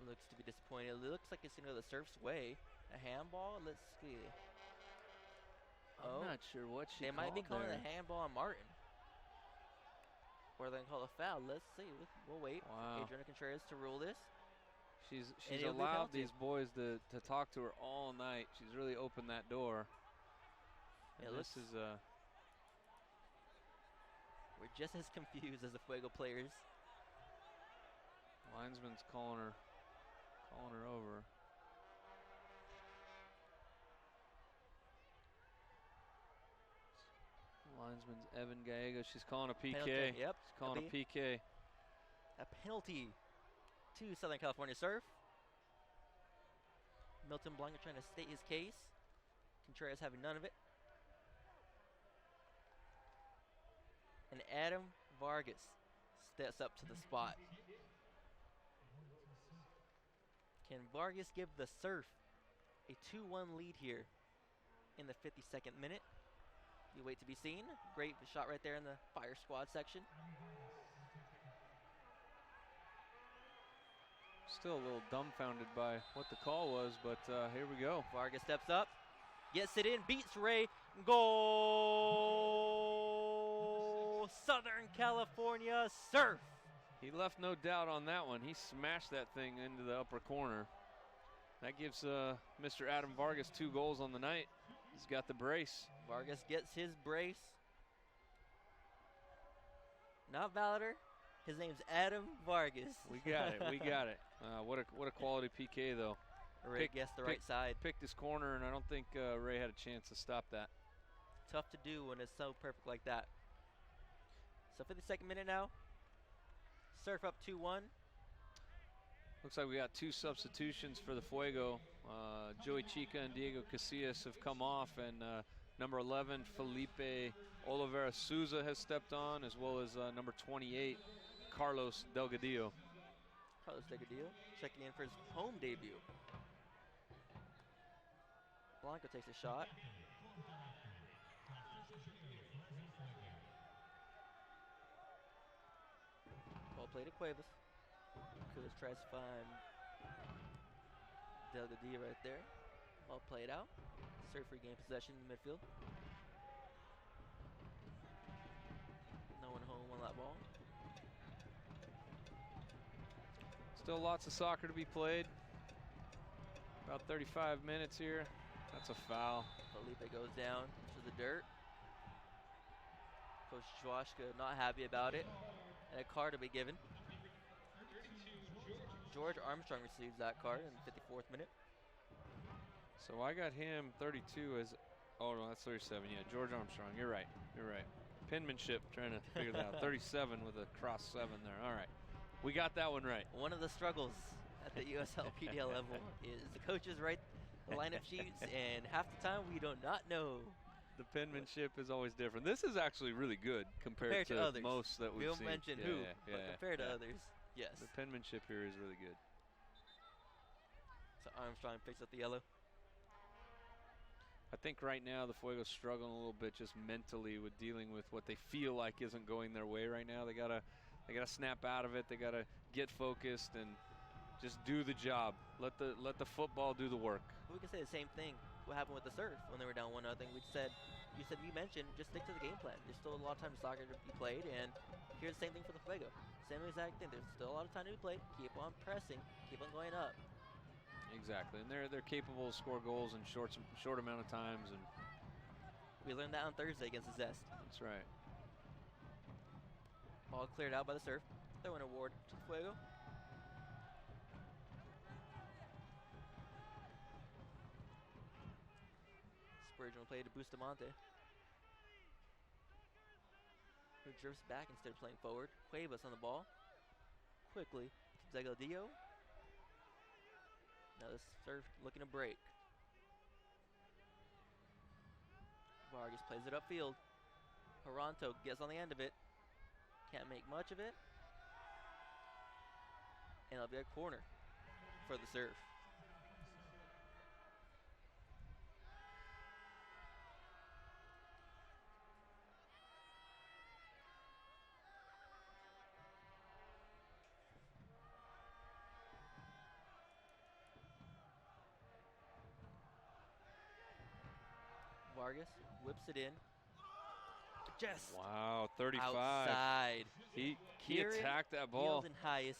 looks to be disappointed. It looks like it's going to go the Surf's way. A handball? Let's see. I'm not sure what she They might be calling there. a handball on Martin. Or they can call a foul. Let's see. We'll wait Wow. for Adriana Contreras to rule this. She's it'll be allowed penalty. these boys to talk to her all night. She's really opened that door. Yeah, And this is we're just as confused as the Fuego players. linesman's calling her over. Linesman's Evan Gallegos. She's calling a PK. Penalty, yep. She's calling a PK. A penalty to Southern California Surf. Milton Blanco trying to state his case. Contreras having none of it. And Adam Vargas steps up to the spot. Can Vargas give the Surf a 2-1 lead here in the 52nd minute? You wait to be seen. Great shot right there in the Fire Squad section. Still a little dumbfounded by what the call was, but here we go. Vargas steps up, gets it in, beats Ray. Goal! Southern California Surf. He left no doubt on that one. He smashed that thing into the upper corner. That gives Mr. Adam Vargas 2 goals on the night. He's got the brace. Vargas gets his brace. Not Valader. His name's Adam Vargas. We got it. We got it. What a quality PK though. Ray guessed the right side. Picked his corner, and I don't think Ray had a chance to stop that. Tough to do when it's so perfect like that. So 52nd minute now. Surf up 2-1. Looks like we got 2 substitutions for the Fuego. Joey Chica and Diego Casillas have come off, and number 11, Felipe Oliveira Souza has stepped on, as well as number 28, Carlos Delgadillo. Carlos Delgadillo checking in for his home debut. Blanco takes a shot. Ball played to Cuevas. Cuevas tries to find Delgadillo right there. Ball played out. Surf regain possession in the midfield. No one home on that ball. Still lots of soccer to be played. About 35 minutes here. That's a foul. Felipe goes down into the dirt. Coach Joashka not happy about it. And a card to be given. George Armstrong receives that card in the 54th minute. So I got him 32 as, oh no, that's 37. Yeah, George Armstrong. You're right. You're right. Penmanship, trying to figure that out. 37 with a cross 7 there. All right. We got that one right. One of the struggles at the USL PDL level is the coaches write the lineup sheets, and half the time we do not know. The penmanship is always different. This is actually really good compared to others. Most that we've we seen. We'll mention who, but compared to others, yes. The penmanship here is really good. So Armstrong picks up the yellow. I think right now the Fuego's struggling a little bit just mentally with dealing with what they feel like isn't going their way right now. They gotta snap out of it. They gotta get focused and just do the job. Let the football do the work. We can say the same thing. What happened with the Surf when they were down 1-0? You mentioned just stick to the game plan. There's still a lot of time soccer to be played, and here's the same thing for the Fuego. Same exact thing. There's still a lot of time to be played. Keep on pressing. Keep on going up. Exactly, and they're capable to score goals in short amount of times, and we learned that on Thursday against the Zest. That's right. Ball cleared out by the Surf. Throw an award to the Fuego. Spurgeon will play to Bustamante, who drifts back instead of playing forward. Cuevas on the ball. Quickly to Delgadillo. Now the Surf looking to break. Vargas plays it upfield. Jaranto gets on the end of it. Can't make much of it. And it'll be a corner for the Surf. Vargas whips it in. Just wow, 35. Outside. He attacked that ball. Fields and Hayes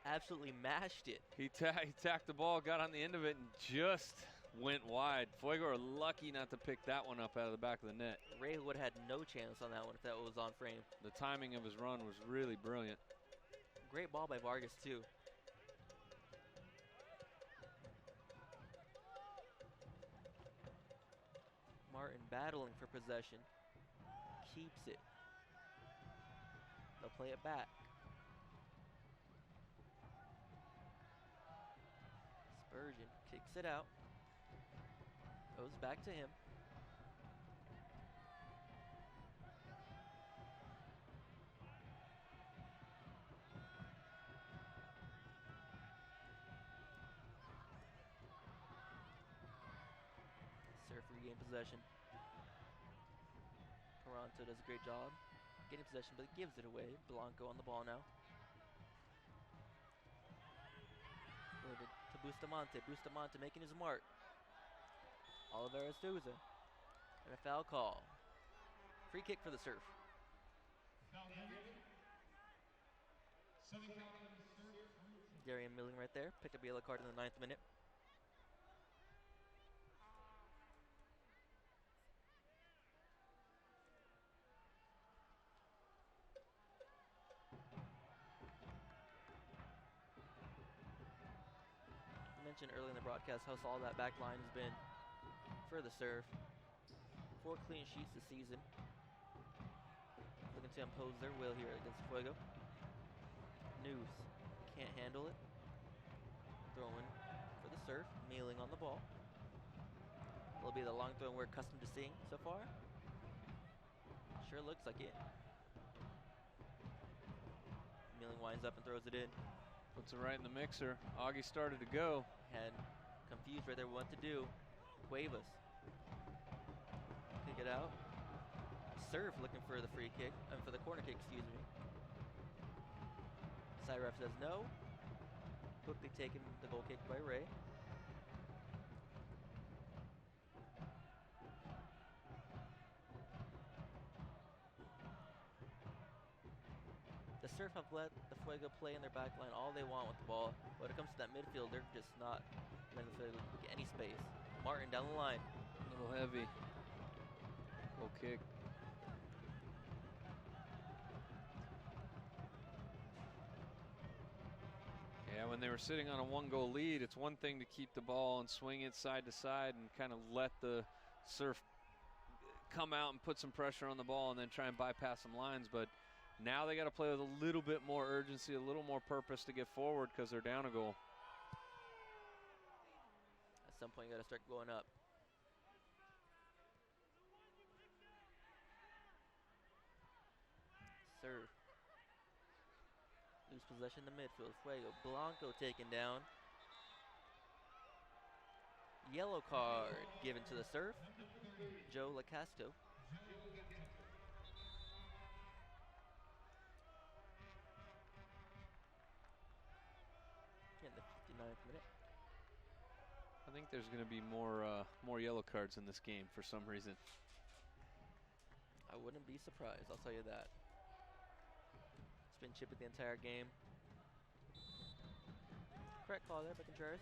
absolutely mashed it. He tacked the ball, got on the end of it, and just went wide. Fuego are lucky not to pick that one up out of the back of the net. Ray would have had no chance on that one if that was on frame. The timing of his run was really brilliant. Great ball by Vargas, too. Martin battling for possession. Keeps it. They'll play it back. Spurgeon kicks it out. Goes back to him. Surf regain possession. Toronto does a great job getting possession, but gives it away. Blanco on the ball now. Delivered to Bustamante. Bustamante making his mark. Oliver Souza. And a foul call. Free kick for the Surf. Darian Milling right there. Picked up a yellow card in the 9th minute. Mentioned early in the broadcast how solid that back line has been for the Surf. 4 clean sheets this season. Looking to impose their will here against Fuego. News can't handle it. Throwing for the Surf. Mealing on the ball. It'll be the long throw we're accustomed to seeing so far. Sure looks like it. Mealing winds up and throws it in. Puts it right in the mixer. Augie started to go. And confused right there what to do. Cuevas. Kick it out. Surf looking for the free kick. For the corner kick, excuse me. Side ref says no. Quickly taken the goal kick by Ray. The Surf have let the Fuego play in their back line all they want with the ball. But when it comes to that midfield, they're just not letting the Fuego get any space. Martin down the line. A little heavy. Goal kick. Yeah, when they were sitting on a 1-goal lead, it's one thing to keep the ball and swing it side to side and kind of let the Surf come out and put some pressure on the ball and then try and bypass some lines. But now they got to play with a little bit more urgency, a little more purpose to get forward because they're down a goal. At some point, you got to start going up. Serve. Lose possession in the midfield. Fuego. Blanco taken down. Yellow card given to the Surf. Joe Lacasto. In the 59th minute. I think there's going to be more yellow cards in this game for some reason. I wouldn't be surprised, I'll tell you that. It's been chipped the entire game. Correct call there by Contreras.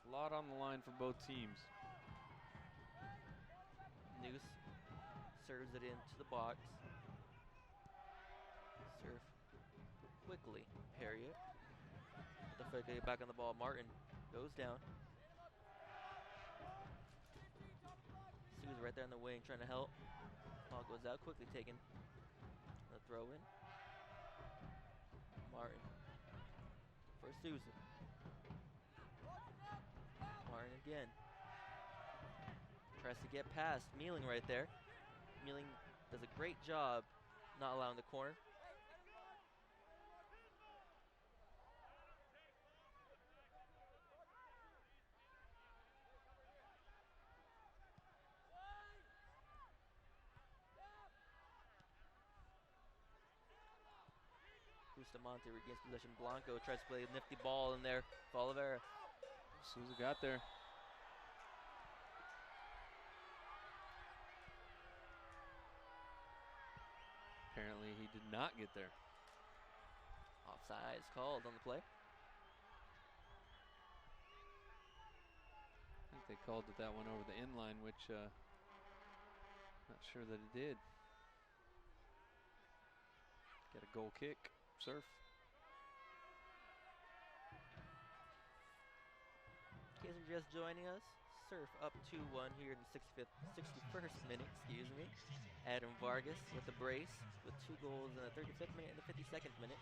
A lot on the line for both teams. Noose serves it into the box. Surf quickly parry it. The Fuego get back on the ball. Martin goes down. Sue's right there in the wing trying to help. Ball goes out quickly, taken. The throw in. Martin for Souza. Martin again. Tries to get past Mealing right there. Mealing does a great job not allowing the corner. Bustamante regains possession. Blanco tries to play a nifty ball in there. Oliveira. Souza got there. Apparently he did not get there. Offside is called on the play. I think they called that one over the inline, which not sure that it did. Get a goal kick. Surf. In case you're just joining us, Surf up 2-1 here in the 61st minute, excuse me. Adam Vargas with the brace with 2 goals in the 35th minute and the 52nd minute.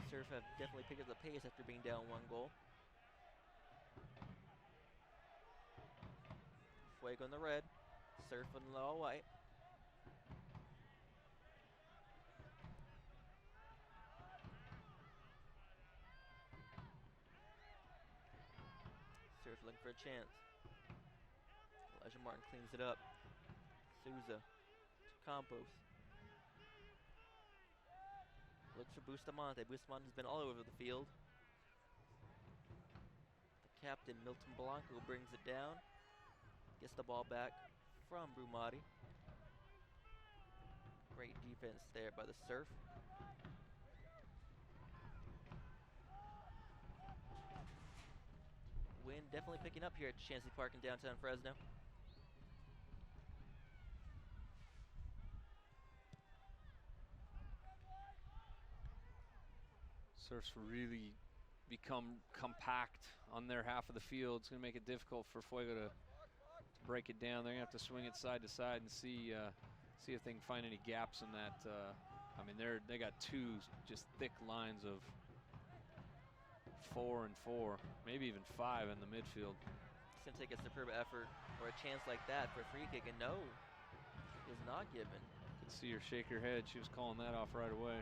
Surf have definitely picked up the pace after being down 1 goal. Fuego in the red, Surf in the all white. Surf looking for a chance. Elijah Martin cleans it up. Souza to Campos. Looks for Bustamante. Bustamante's been all over the field. The captain, Milton Blanco, brings it down. Gets the ball back from Brumati. Great defense there by the Surf. Wind definitely picking up here at Chancey Park in downtown Fresno. Surf's really become compact on their half of the field. It's going to make it difficult for Fuego to break it down. They're going to have to swing it side to side and see if they can find any gaps in that. I mean, they got 2 just thick lines of 4 and 4, maybe even 5 in the midfield. It's going to take a superb effort or a chance like that for a free kick, and no, is not given. Could see her shake her head. She was calling that off right away.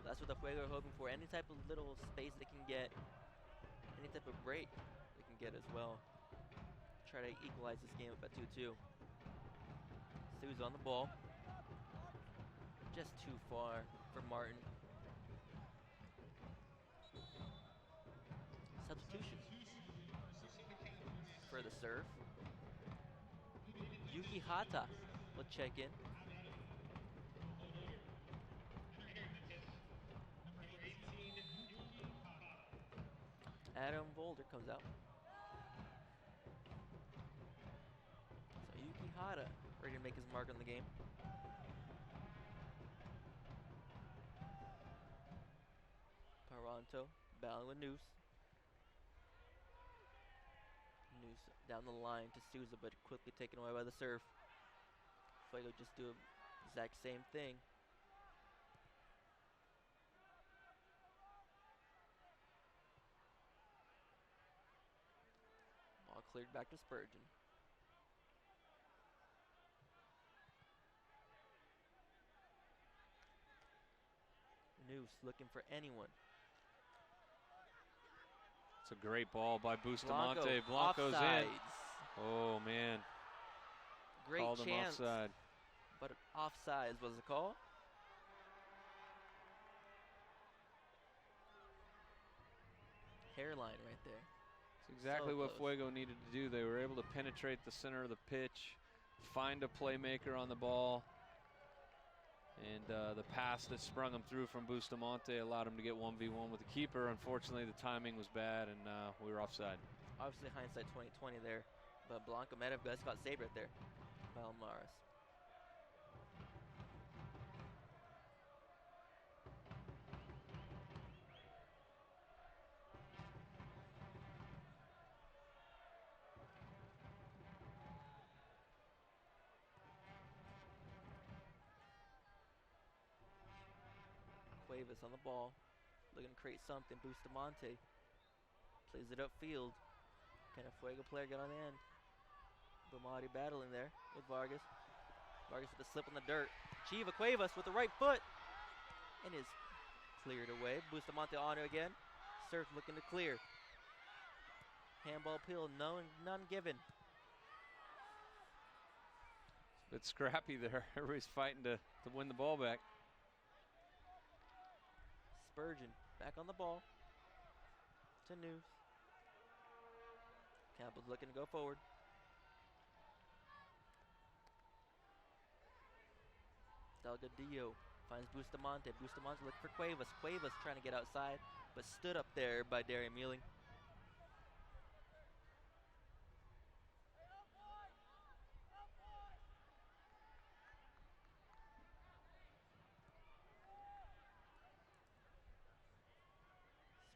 That's what the Fuego are hoping for. Any type of little space they can get, any type of break they can get as well. Try to equalize this game up at 2-2. Sue's on the ball. Just too far for Martin. Substitution for the Surf. Yuki Hata will check in. Adam Boulder comes out. So Yuki Hara ready to make his mark on the game. Paranto battling with Noose. Noose down the line to Souza, but quickly taken away by the serve. Fuego just do the exact same thing. Ball cleared back to Spurgeon. Noose looking for anyone. It's a great ball by Bustamante. Blanco's offsides. in. Oh, man. Great Called him chance, offside. but offsides was the call. Hairline right there. It's exactly So what close. Fuego needed to do. They were able to penetrate the center of the pitch, find a playmaker on the ball, and the pass that sprung him through from Bustamante allowed him to get 1v1 with the keeper. Unfortunately, the timing was bad, and we were offside. Obviously, hindsight 2020 there, but Blanco might have just got saved right there by Almaris. Cuevas on the ball, looking to create something. Bustamante plays it upfield. Can a Fuego player get on the end? Bomati battling there with Vargas. Vargas with a slip on the dirt. Chiva Cuevas with the right foot and is cleared away. Bustamante on it again. Surf looking to clear. Handball appeal, none given. It's a bit scrappy there. Everybody's fighting to win the ball back. Spurgeon back on the ball to Noose. Campbell's looking to go forward. Delgadillo finds Bustamante. Bustamante looking for Cuevas. Cuevas trying to get outside, but stood up there by Darian Mealing.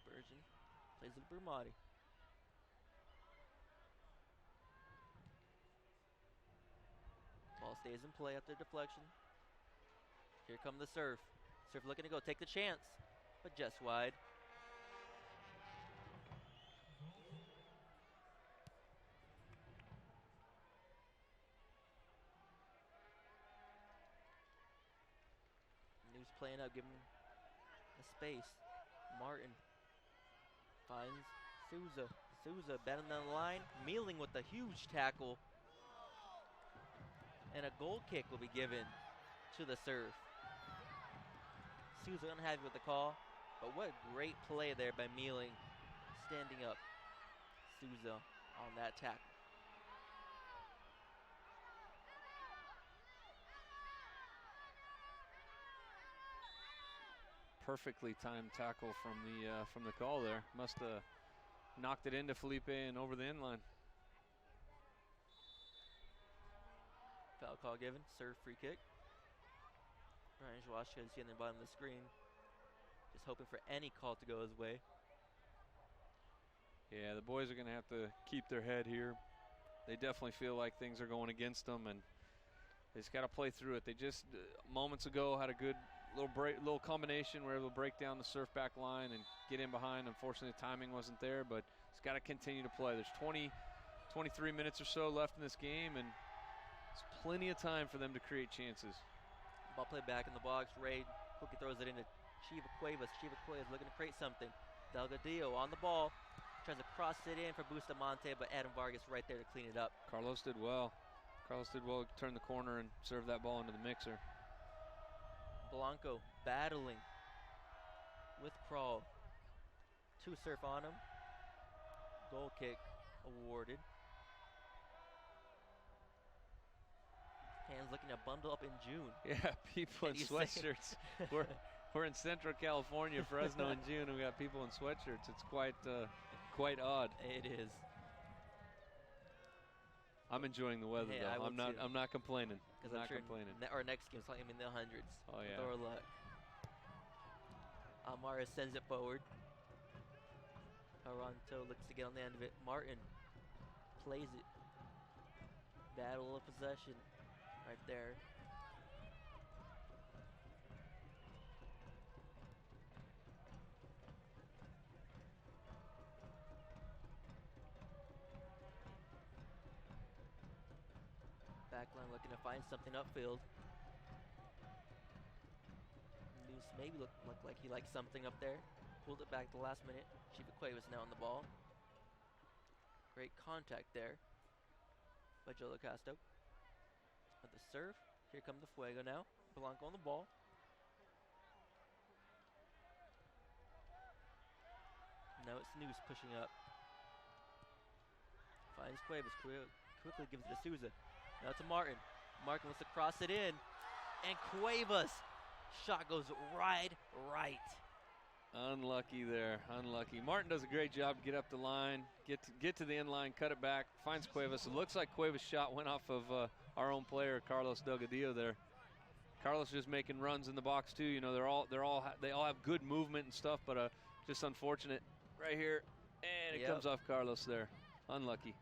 Spurgeon plays with Brumati. Ball stays in play after deflection. Here come the Surf. Surf looking to go, take the chance, but just wide. Noose playing up, giving a space. Martin finds Souza. Souza batting down the line. Mealing with a huge tackle. And a goal kick will be given to the Surf. Souza unhappy with the call, but what a great play there by Mealing. Standing up Souza on that tackle. Perfectly timed tackle from the call there. Must have knocked it into Felipe and over the end line. Foul call given. Serve free kick. Brian Zwashka is seeing the bottom of the screen. Just hoping for any call to go his way. Yeah, the boys are going to have to keep their head here. They definitely feel like things are going against them, and they just got to play through it. They just moments ago had a good little combination where they'll break down the Surf back line and get in behind. Unfortunately, the timing wasn't there, but it's got to continue to play. There's 23 minutes or so left in this game, and it's plenty of time for them to create chances. Ball played back in the box. Ray quickly throws it into Chiva Cuevas. Chiva Cuevas looking to create something. Delgadillo on the ball. Tries to cross it in for Bustamante, but Adam Vargas right there to clean it up. Carlos did well. Carlos did well to turn the corner and serve that ball into the mixer. Blanco battling with Crawl. Two Surf on him. Goal kick awarded. Hands looking to bundle up in June. Yeah, people in sweatshirts. We're in Central California, Fresno in June, and we got people in sweatshirts. It's quite quite odd. It is. I'm enjoying the weather, Hey, though. I will too. I'm not complaining. Because I'm I'm not sure complaining. our next game's like in the hundreds. Oh, with yeah. our luck. Almara sends it forward. Toronto looks to get on the end of it. Martin plays it. Battle of possession right there. Backline looking to find something upfield. Noose maybe looked like he liked something up there. Pulled it back the last minute. Chivicuevas now on the ball. Great contact there by Joe Locasto. At the serve. Here comes the Fuego now. Blanco on the ball. Now it's Noose pushing up. Finds Cuevas. Quickly gives it to Souza. Now to Martin. Martin wants to cross it in. And Cuevas. Shot goes right. Unlucky there. Unlucky. Martin does a great job. Get up the line. Get to the end line. Cut it back. Finds Cuevas. It looks like Cuevas' shot went off of our own player, Carlos Delgadillo there. Carlos just making runs in the box too. You know, they all have good movement and stuff, but just unfortunate right here. And it comes off Carlos there. Unlucky.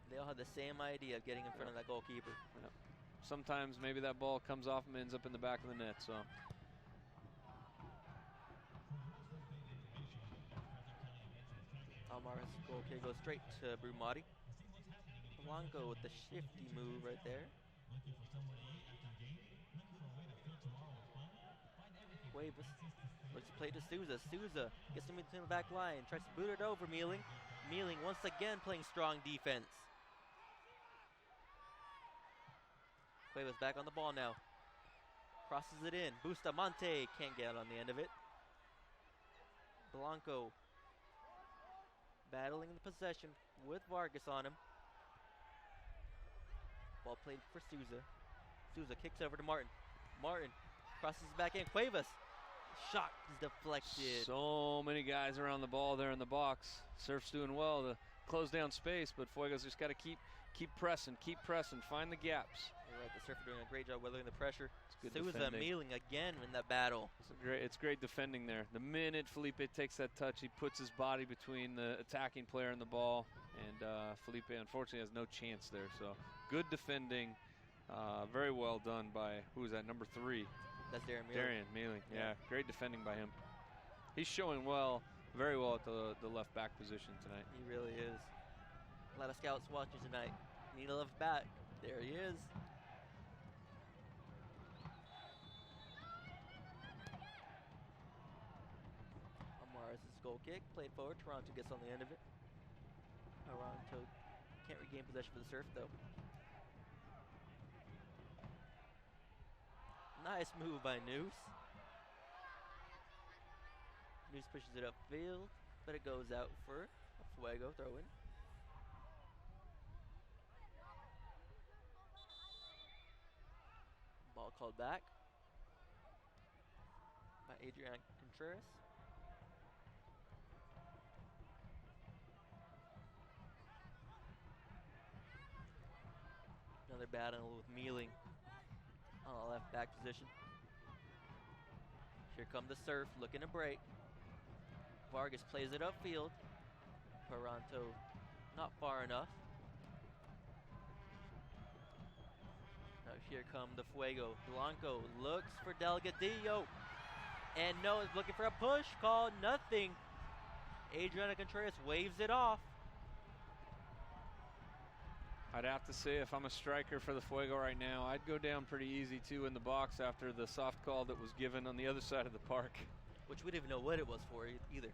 They all had the same idea of getting in front of that goalkeeper. Yep. Sometimes maybe that ball comes off and ends up in the back of the net. So. Almara's goal kick goes straight to Brumati. Blanco with the shifty move right there. Cuevas looks to play to Souza. Souza gets him between the back line. Tries to boot it over Mealing. Mealing once again playing strong defense. Cuevas back on the ball now. Crosses it in. Bustamante can't get on the end of it. Blanco battling the possession with Vargas on him. Ball played for Souza. Souza kicks over to Martin. Martin crosses back in. Cuevas. Shot is deflected. So many guys around the ball there in the box. Surf's doing well to close down space, but Fuego's just got to keep pressing, find the gaps. You're right, the Surf are doing a great job weathering the pressure. It's good Souza defending. Mealing again in that battle. It's great defending there. The minute Felipe takes that touch, he puts his body between the attacking player and the ball, and Felipe unfortunately has no chance there. So good defending, very well done by, who is that, number 3? That's Darren Mealing. Darren Mealing, yeah, great defending by him. He's showing very well at the left back position tonight. He really is. A lot of scouts watching tonight. Need a left back. There he is. Amaris' goal kick, played forward. Toronto gets on the end of it. Toronto can't regain possession for the Surf though. Nice move by Noose. Noose pushes it upfield, but it goes out for a Fuego throw-in. Ball called back by Adrian Contreras. Another battle with Mealing on the left back position. Here come the Surf looking to break. Vargas plays it upfield. Paranto not far enough. Now here come the Fuego. Blanco looks for Delgadillo. And no, is looking for a push call. Nothing. Adriana Contreras waves it off. I'd have to say, if I'm a striker for the Fuego right now, I'd go down pretty easy too in the box after the soft call that was given on the other side of the park. Which we didn't even know what it was for either.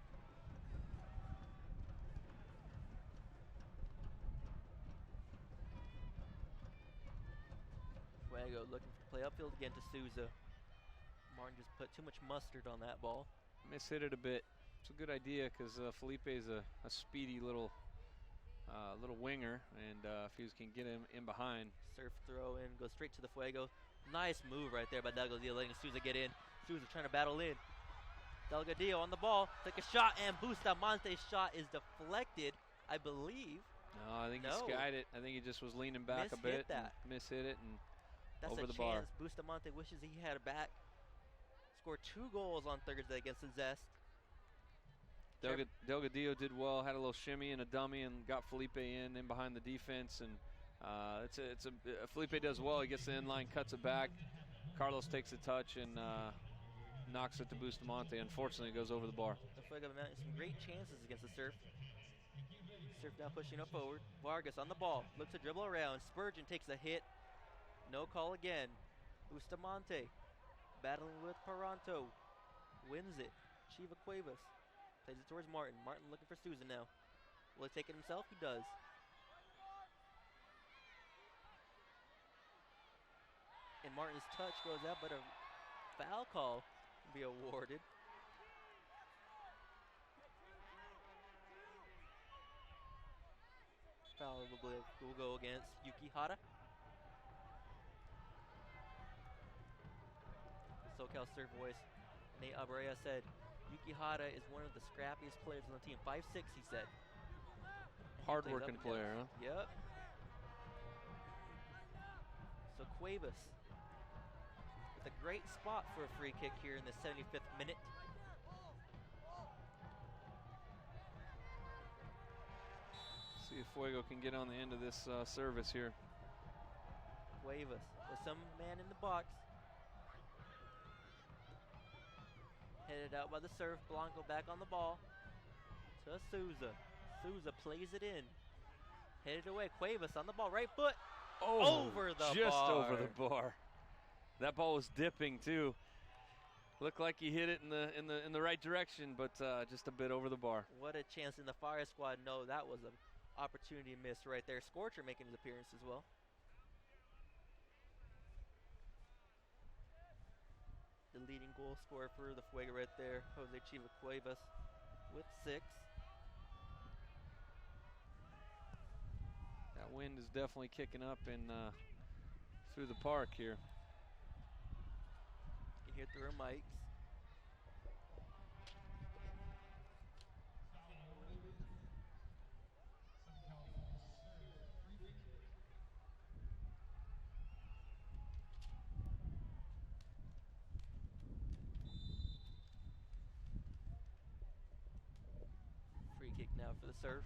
Fuego looking to play upfield again to Souza. Martin just put too much mustard on that ball. Mishit it a bit. It's a good idea because Felipe is a speedy little winger, and if he can get him in behind. Surf throw in, goes straight to the Fuego. Nice move right there by Delgadillo, letting Souza get in. Souza trying to battle in. Delgadillo on the ball, took a shot, and Bustamante's shot is deflected, I believe. No, I think he skied it. I think he just was leaning back a bit. Mishit it and That's over a the bar. chance Bustamante wishes he had a back. Scored 2 goals on Thursday against the Zest. Delgadillo did well, had a little shimmy and a dummy and got Felipe in behind the defense. And Felipe does well. He gets the inline, cuts it back. Carlos takes a touch and knocks it to Bustamante. Unfortunately, it goes over the bar. The Fuego have mounted some great chances against the Surf. Surf now pushing up forward. Vargas on the ball, looks to dribble around. Spurgeon takes a hit. No call again. Bustamante battling with Paranto. Wins it. Chiva Cuevas plays it towards Martin. Martin looking for Souza now. Will he take it himself? He does. And Martin's touch goes out, but a foul call will be awarded. Foul will go against Yuki Hara. SoCal Surf voice Nate Abrea said, Yuki Hara is one of the scrappiest players on the team. 5'6", he said. Hard-working player, huh? Yep. So Cuevas with a great spot for a free kick here in the 75th minute. See if Fuego can get on the end of this service here. Cuevas with some man in the box. Headed out by the Surf. Blanco back on the ball. To Souza. Souza plays it in. Headed away. Cuevas on the ball. Right foot. Over the bar. Just over the bar. That ball was dipping too. Looked like he hit it in the right direction, but just a bit over the bar. What a chance in the Fire Squad. No, that was an opportunity missed right there. Scorcher making his appearance as well. The leading goal scorer for the Fuego right there, Jose Chiva Cuevas, with 6. That wind is definitely kicking up in through the park here. You can hear through our mics. Kick now for the Surf.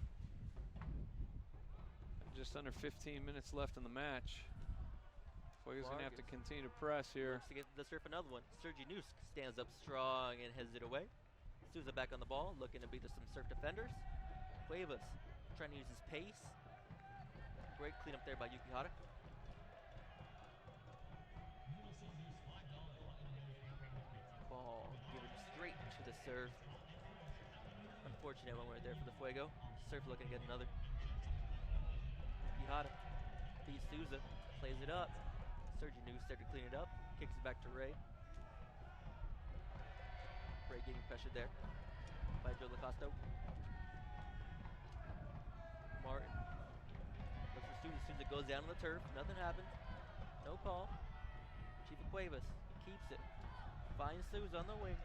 Just under 15 minutes left in the match. Fuego's going to have to continue to press here. Looks to get the Surf another one. Sergi Nusk stands up strong and heads it away. Souza back on the ball, looking to beat some Surf defenders. Cuevas trying to use his pace. Great cleanup there by Yuki Hara. Ball given straight to the Surf. Unfortunate one right there for the Fuego. Surf looking to get another. Yihara beats Souza, plays it up. Sergi News started to clean it up, kicks it back to Ray. Ray getting pressured there by Joe Lacosto. Martin looks for Souza. Souza goes down on the turf. Nothing happens. No call. Chiva Cuevas keeps it. Finds Souza on the wing.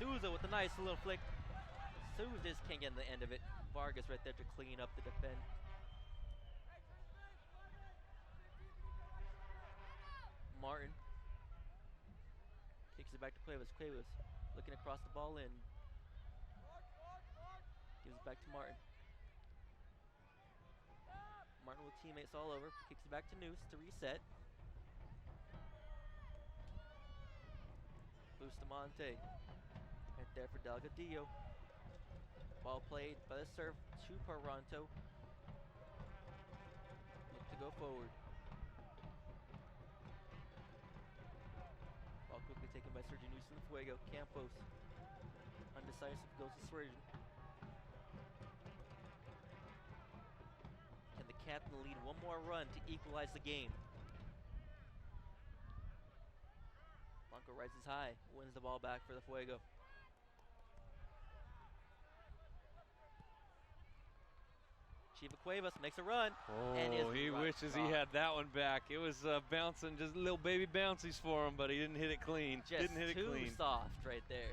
Souza with a nice little flick. Souza just can't get in the end of it. Vargas right there to clean up the defend. Martin kicks it back to Cuevas. Cuevas looking across the ball in. Gives it back to Martin. Martin with teammates all over. Kicks it back to Noose to reset. Bustamante right there for Delgadillo. Ball played by the Surf to Paranto. Look to go forward. Ball quickly taken by Sergio Nunes and Fuego. Campos. Undecisive goes to Spurgeon. Can the captain lead one more run to equalize the game? Blanco rises high. Wins the ball back for the Fuego. Chiva Cuevas makes a run. And he wishes he had that one back. It was bouncing, just little baby bouncies for him, but he didn't hit it clean. Just too soft right there.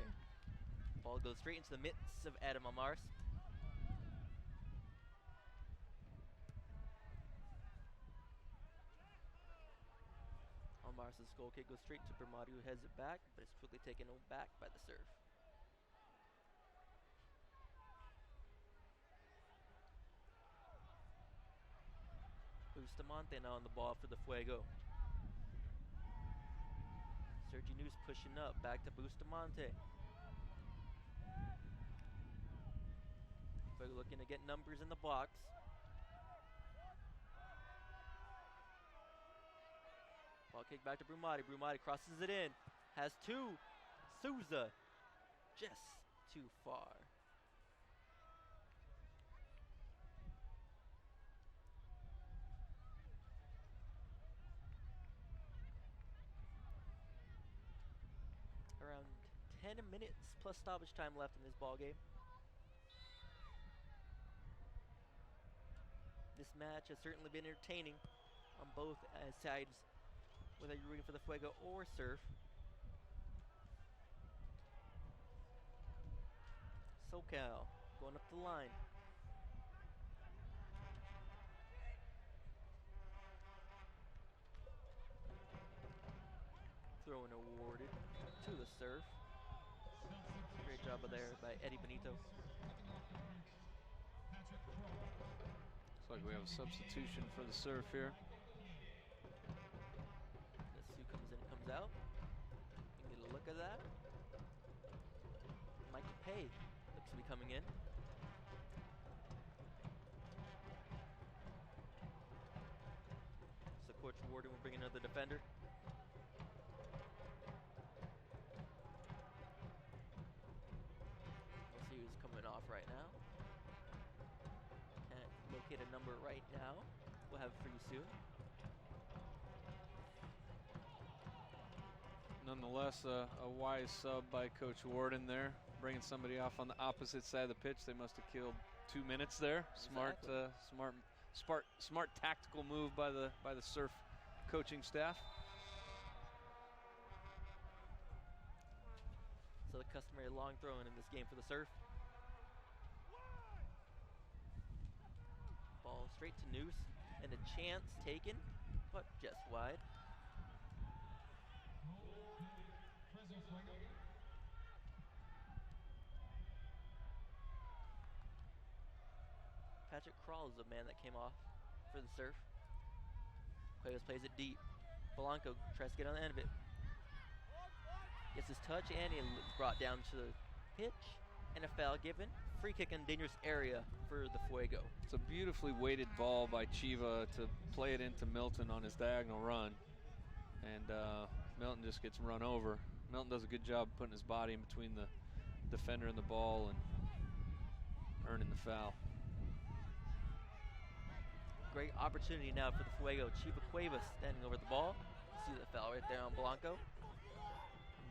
Ball goes straight into the mitts of Adam Almars. Almars's goal kick goes straight to Bermati, who heads it back, but it's quickly taken back by the serve. Bustamante now on the ball for the Fuego. Sergi News pushing up, back to Bustamante. Fuego looking to get numbers in the box. Ball kick back to Brumati. Brumati crosses it in. Has two. Souza just too far. Around 10 minutes plus stoppage time left in this ball game. This match has certainly been entertaining on both sides, whether you're rooting for the Fuego or Surf. SoCal going up the line. Throwing awarded to the Surf. Great job there by Eddie Benito. Looks like we have a substitution for the Surf here. Let's see who comes in and comes out. You can get a look at that. Michael Pay looks to be coming in. So Coach Warden will bring another defender. We'll see who's coming off right now. Can't locate a number right now. We'll have it for you soon. Nonetheless, a wise sub by Coach Warden there, bringing somebody off on the opposite side of the pitch. They must have killed 2 minutes there. Exactly. Smart tactical move by the Surf coaching staff. So the customary long throw in this game for the Surf. Ball straight to Noose, and a chance taken, but just wide. Patrick Krall is the man that came off for the Surf. Cuevas plays it deep. Blanco tries to get on the end of it. Gets his touch and he's brought down to the pitch. And a foul given. Free kick in dangerous area for the Fuego. It's a beautifully weighted ball by Chiva to play it into Milton on his diagonal run. And Milton just gets run over. Milton does a good job putting his body in between the defender and the ball and earning the foul. Great opportunity now for the Fuego. Chiva Cuevas standing over the ball. See the foul right there on Blanco.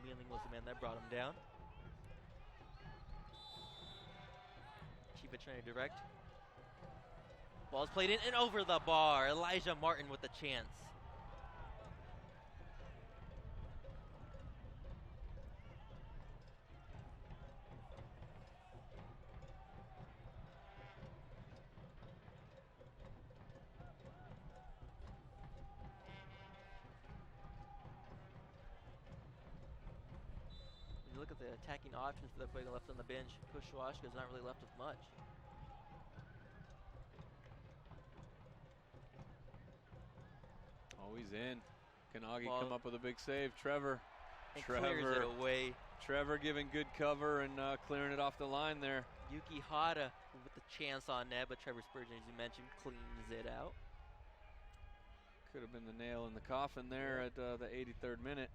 Mealing was the man that brought him down. Chiva trying to direct. Ball's played in and over the bar. Elijah Martin with the chance. Look at the attacking options for the Fuego left on the bench. Kushwashka is not really left with much. Oh, he's in. Kanagi come up with a big save. Trevor clears it away. Trevor giving good cover and clearing it off the line there. Yuki Hara with the chance on net, but Trevor Spurgeon, as you mentioned, cleans it out. Could have been the nail in the coffin there at the 83rd minute.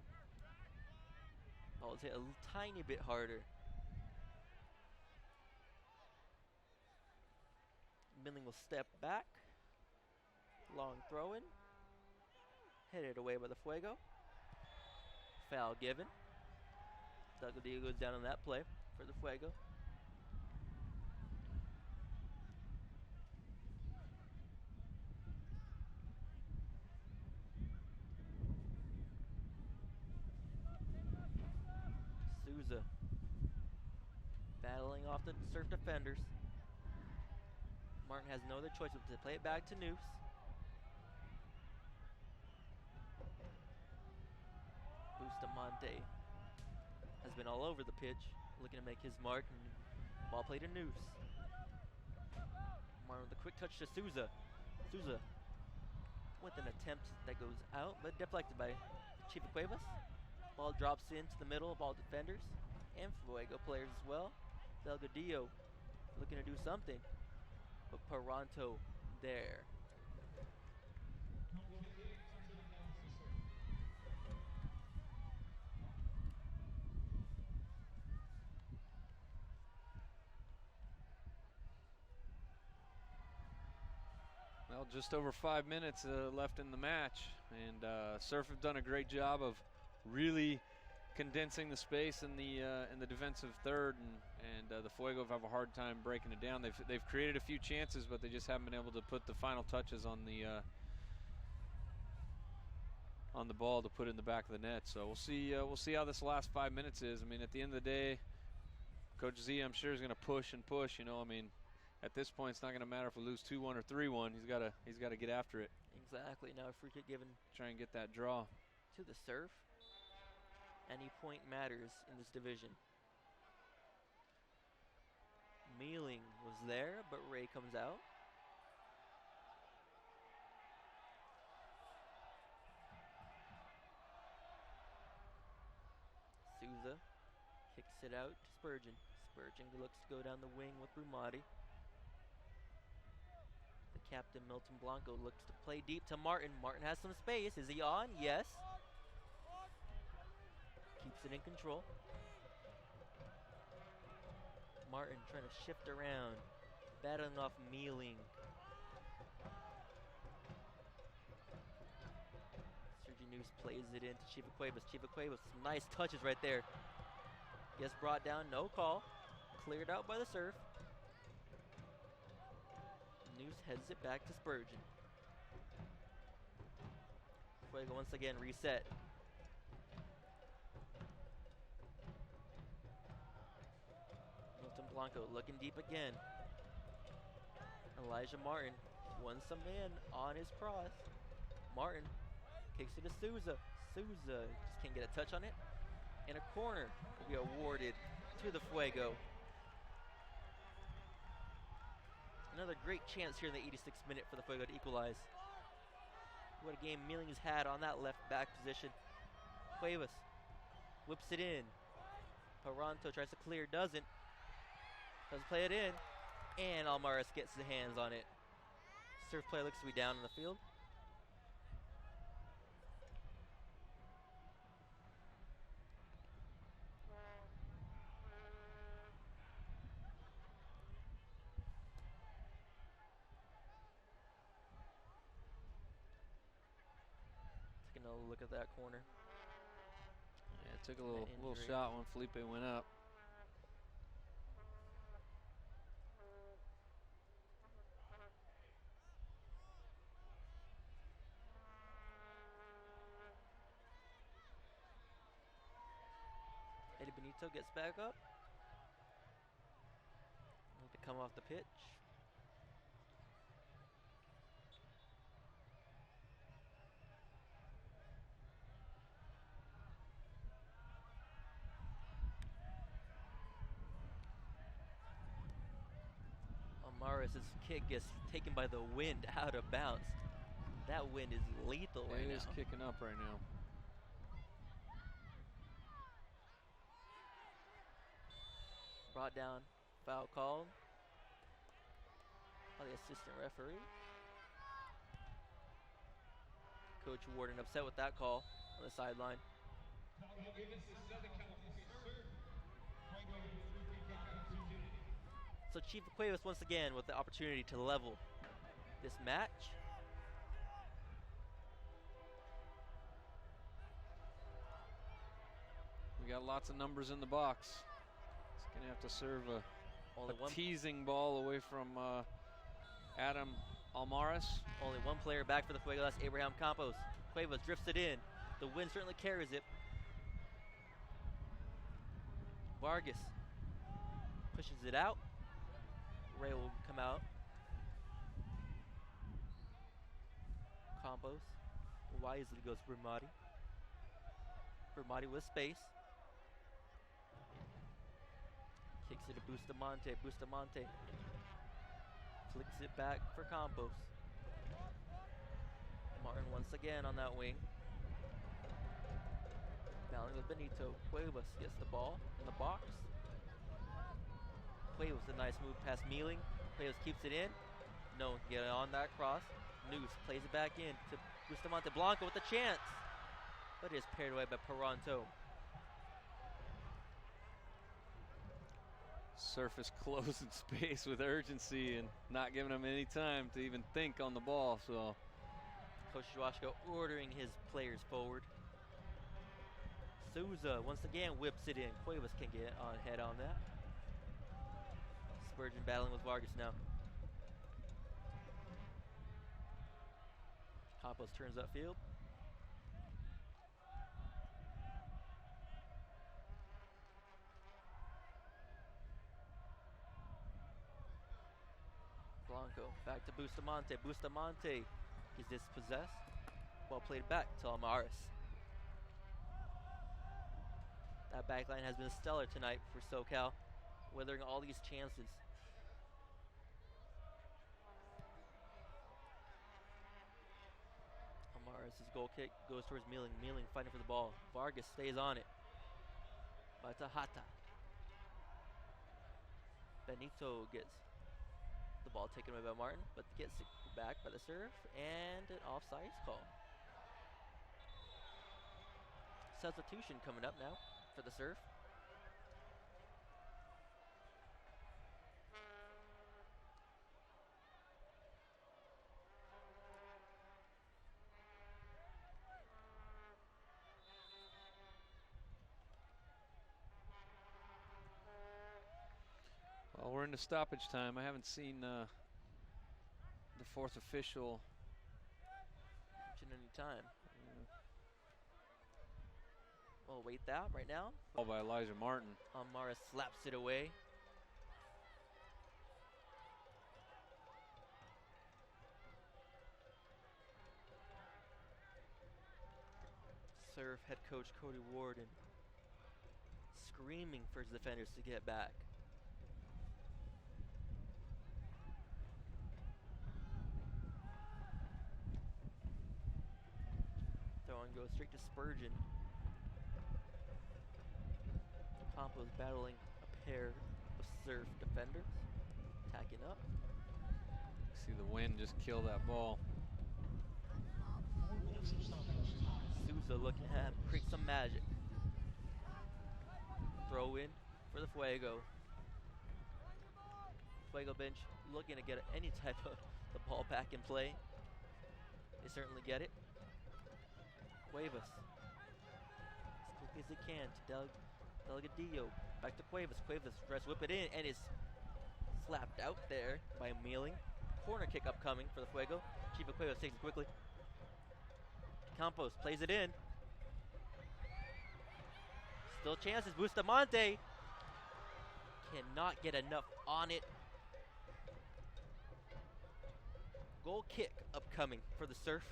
Oh, it's hit a tiny bit harder. Milling will step back. Long throw in. Headed away by the Fuego. Foul given. Delgadillo goes down on that play for the Fuego. Souza off the Surf defenders. Martin has no other choice but to play it back to Noose. Bustamante has been all over the pitch, looking to make his mark, and ball play to Noose. Martin with a quick touch to Souza. Souza with an attempt that goes out, but deflected by Chifa Cuevas. Ball drops into the middle of all defenders and Fuego players as well. Delgadillo looking to do something, but Paranto there. Well, just over 5 minutes left in the match, and Surf have done a great job of really condensing the space in the defensive third, and the Fuego have a hard time breaking it down. They've created a few chances, but they just haven't been able to put the final touches on the ball to put it in the back of the net. So we'll see how this last 5 minutes is. I mean, at the end of the day, Coach Z, I'm sure, is going to push and push. You know, I mean, at this point, it's not going to matter if we lose 2-1 or 3-1. He's got to get after it. Exactly. Now a free kick given. Try and get that draw To the Surf. Any point matters in this division. Mealing was there, but Ray comes out. Souza kicks it out to Spurgeon. Spurgeon looks to go down the wing with Brumati. The captain, Milton Blanco, looks to play deep to Martin. Martin has some space. Is he on? Yes. Keeps it in control. Martin trying to shift around, battling off Mealing. Sergio Noose plays it into Chifa Cuevas. Chifa Cuevas, some nice touches right there. Gets brought down, no call. Cleared out by the Surf. Noose heads it back to Spurgeon. Fuego once again reset. Milton Blanco looking deep again. Elijah Martin won some man on his cross. Martin kicks it to Souza. Souza just can't get a touch on it. And a corner will be awarded to the Fuego. Another great chance here in the 86th minute for the Fuego to equalize. What a game Mealing's had on that left back position. Cuevas whips it in. Paranto tries to clear, doesn't play it in. And Almaris gets his hands on it. Surf player looks to be down in the field. Taking a look at that corner. Yeah, it took a little shot when Felipe went up. Eddie Benito gets back up. Need to come off the pitch. Almaris' kick gets taken by the wind out of bounds. That wind is lethal right now. It is kicking up right now. Brought down, foul called by the assistant referee. Coach Warden upset with that call on the sideline. So Chifa Cuevas once again with the opportunity to level this match. We got lots of numbers in the box. It's going to have to serve a teasing ball away from Adam Almaris. Only one player back for the Fuego, that's Abraham Campos. Cuevas drifts it in. The wind certainly carries it. Vargas Pushes it out. Ray will come out. Campos wisely goes for Ramadi. Ramadi with space. Kicks it to Bustamante. Bustamante flicks it back for Campos. Martin once again on that wing. Battling with Benito. Cuevas gets the ball in the box. Cuevas a nice move past Mealing. Cuevas keeps it in. No one can get on that cross. Noose plays it back in to Bustamante. Blanco with a chance. But it is paired away by Peranto. Surface closing space with urgency and not giving them any time to even think on the ball. So Coach Joashko ordering his players forward. Souza once again whips it in. Cuevas can get on head on that. Spurgeon battling with Vargas now. Campos turns upfield. Blanco back to Bustamante. Bustamante is dispossessed. Ball played back to Almaris. That backline has been stellar tonight for SoCal, weathering all these chances. Almaris' goal kick goes towards Mealing. Mealing fighting for the ball. Vargas stays on it. Batahata. Benito gets the ball taken away by Martin, but gets it back by the serve, and an offsides call. Substitution coming up now for the serve. Well, we're into stoppage time. I haven't seen the fourth official in any time. We'll wait that right now. Ball by Elijah Martin. Almaris slaps it away. Serve head coach Cody Warden screaming for his defenders to get back. Throw-in goes straight to Spurgeon. Campos battling a pair of Surf defenders. Tacking up. See the wind just kill that ball. Souza looking to create some magic. Throw in for the Fuego. Fuego bench looking to get any type of the ball back in play. They certainly get it. Cuevas. As quickly as they can to Delgadillo. Back to Cuevas. Cuevas tries to whip it in and is slapped out there by Mealing. Corner kick upcoming for the Fuego. Chifa Cuevas takes it quickly. Campos plays it in. Still chances. Bustamante cannot get enough on it. Goal kick upcoming for the Surf.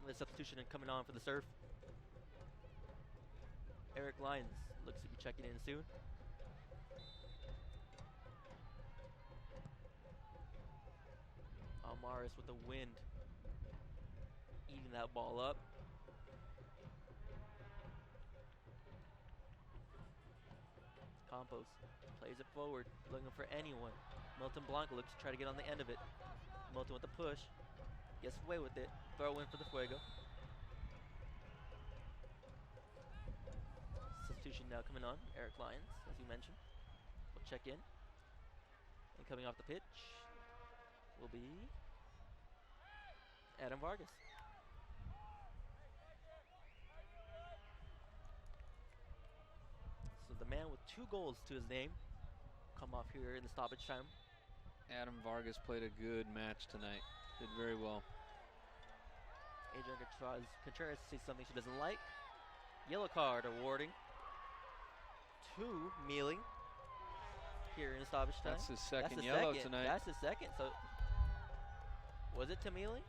The substitution coming on for the Surf. Eric Lyons looks to be checking in soon. Almaris with the wind eating that ball up. Campos plays it forward, looking for anyone. Milton Blanco looks to try to get on the end of it. Milton with the push. Gets away with it. Throw in for the Fuego. Substitution now coming on. Eric Lyons, as you mentioned. We'll check in. And coming off the pitch will be Adam Vargas. So the man with 2 goals to his name come off here in the stoppage time. Adam Vargas played a good match tonight. Did very well. Adrian Contreras sees something she doesn't like. Yellow card awarding to Mealing here in stoppage time. That's his second yellow tonight. That's his second. So was it to Mealing?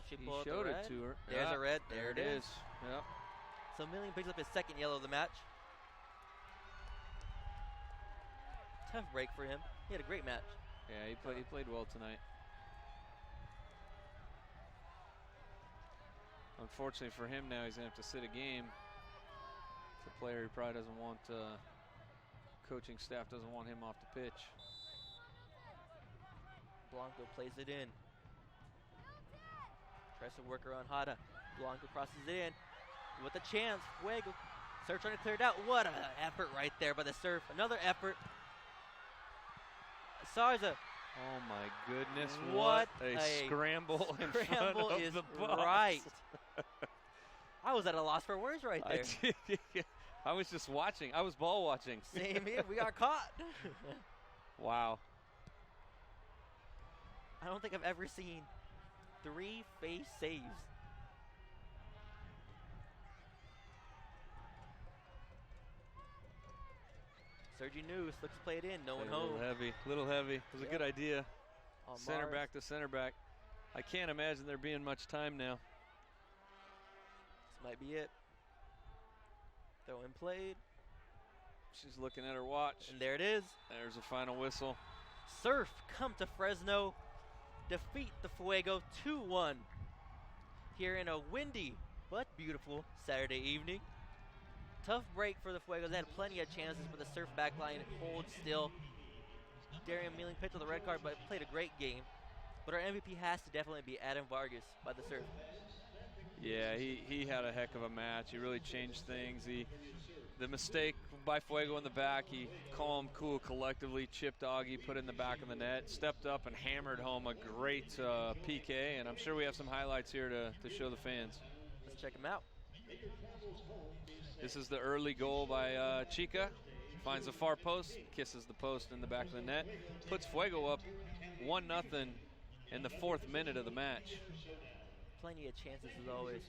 He showed it to her. There's a red. There it is. Yep. So Mealing picks up his second yellow of the match. Tough break for him. He had a great match. Yeah, he played well tonight. Unfortunately for him now, he's going to have to sit a game. It's a player he probably doesn't want, coaching staff doesn't want him off the pitch. Blanco plays it in. Tries to work around Hada. Blanco crosses it in with a chance. Fuego. Surf trying to clear it out. What an effort right there by the Surf. Another effort. Sarza. Oh my goodness, what a scramble in front of is the box. Right. I was at a loss for words right there. I was just watching. I was ball watching. Same here. We got caught. Wow. I don't think I've ever seen 3 face saves. Sergi News looks to play it in. No one home. Little heavy. It was a good idea. Center Mars. back to center back. I can't imagine there being much time now. This might be it. Throw in played. She's looking at her watch. And there it is. There's a final whistle. Surf come to Fresno. Defeat the Fuego 2-1. Here in a windy but beautiful Saturday evening. Tough break for the Fuegos. They had plenty of chances, but the Surf backline holds still. Darian Mealing picked up the red card, but played a great game. But our MVP has to definitely be Adam Vargas by the Surf. Yeah, he had a heck of a match. He really changed things. The mistake by Fuego in the back, he calm, cool, collectively chipped Augie, put it in the back of the net, stepped up and hammered home a great PK. And I'm sure we have some highlights here to show the fans. Let's check them out. This is the early goal by Chica. Finds the far post, kisses the post in the back of the net, puts Fuego up 1-0 in the 4th minute of the match. Plenty of chances as always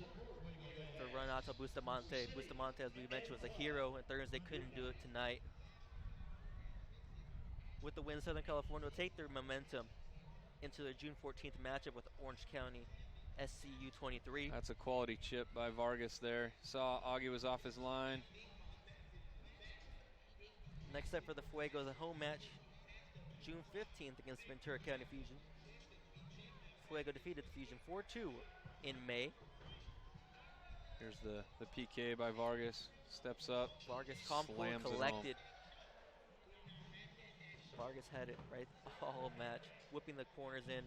for Renato Bustamante. Bustamante, as we mentioned, was a hero on Thursday. Couldn't do it tonight. With the win, Southern California will take their momentum into their June 14th matchup with Orange County SCU 23. That's a quality chip by Vargas there. Saw Augie was off his line. Next up for the Fuego is a home match, June 15th against Ventura County Fusion. Fuego defeated the Fusion 4-2 in May. Here's the PK by Vargas. Steps up. Vargas calm, cool, collected. Vargas had it right all match, whipping the corners in.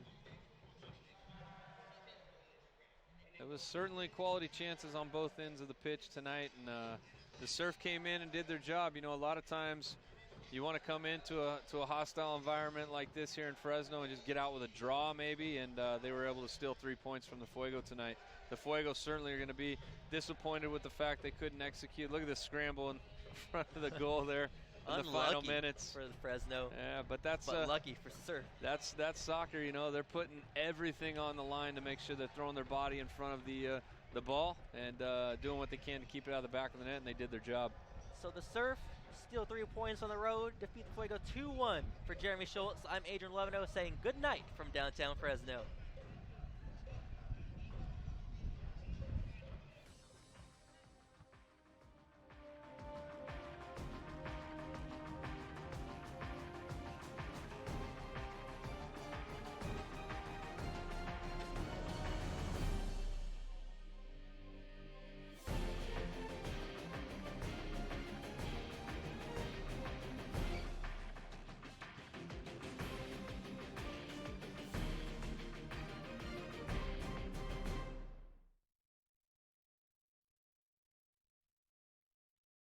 It was certainly quality chances on both ends of the pitch tonight, and the Surf came in and did their job. You know, a lot of times you want to come into a hostile environment like this here in Fresno and just get out with a draw maybe, and they were able to steal 3 points from the Fuego tonight. The Fuego certainly are going to be disappointed with the fact they couldn't execute. Look at this scramble in front of the goal there in the final minutes. For the Fresno. Yeah, but that's lucky for Surf. That's soccer, you know. They're putting everything on the line to make sure they're throwing their body in front of the ball and doing what they can to keep it out of the back of the net, and they did their job. So the Surf steal 3 points on the road, defeat the Fuego 2-1. For Jeremy Schultz, I'm Adrian Levino saying good night from downtown Fresno.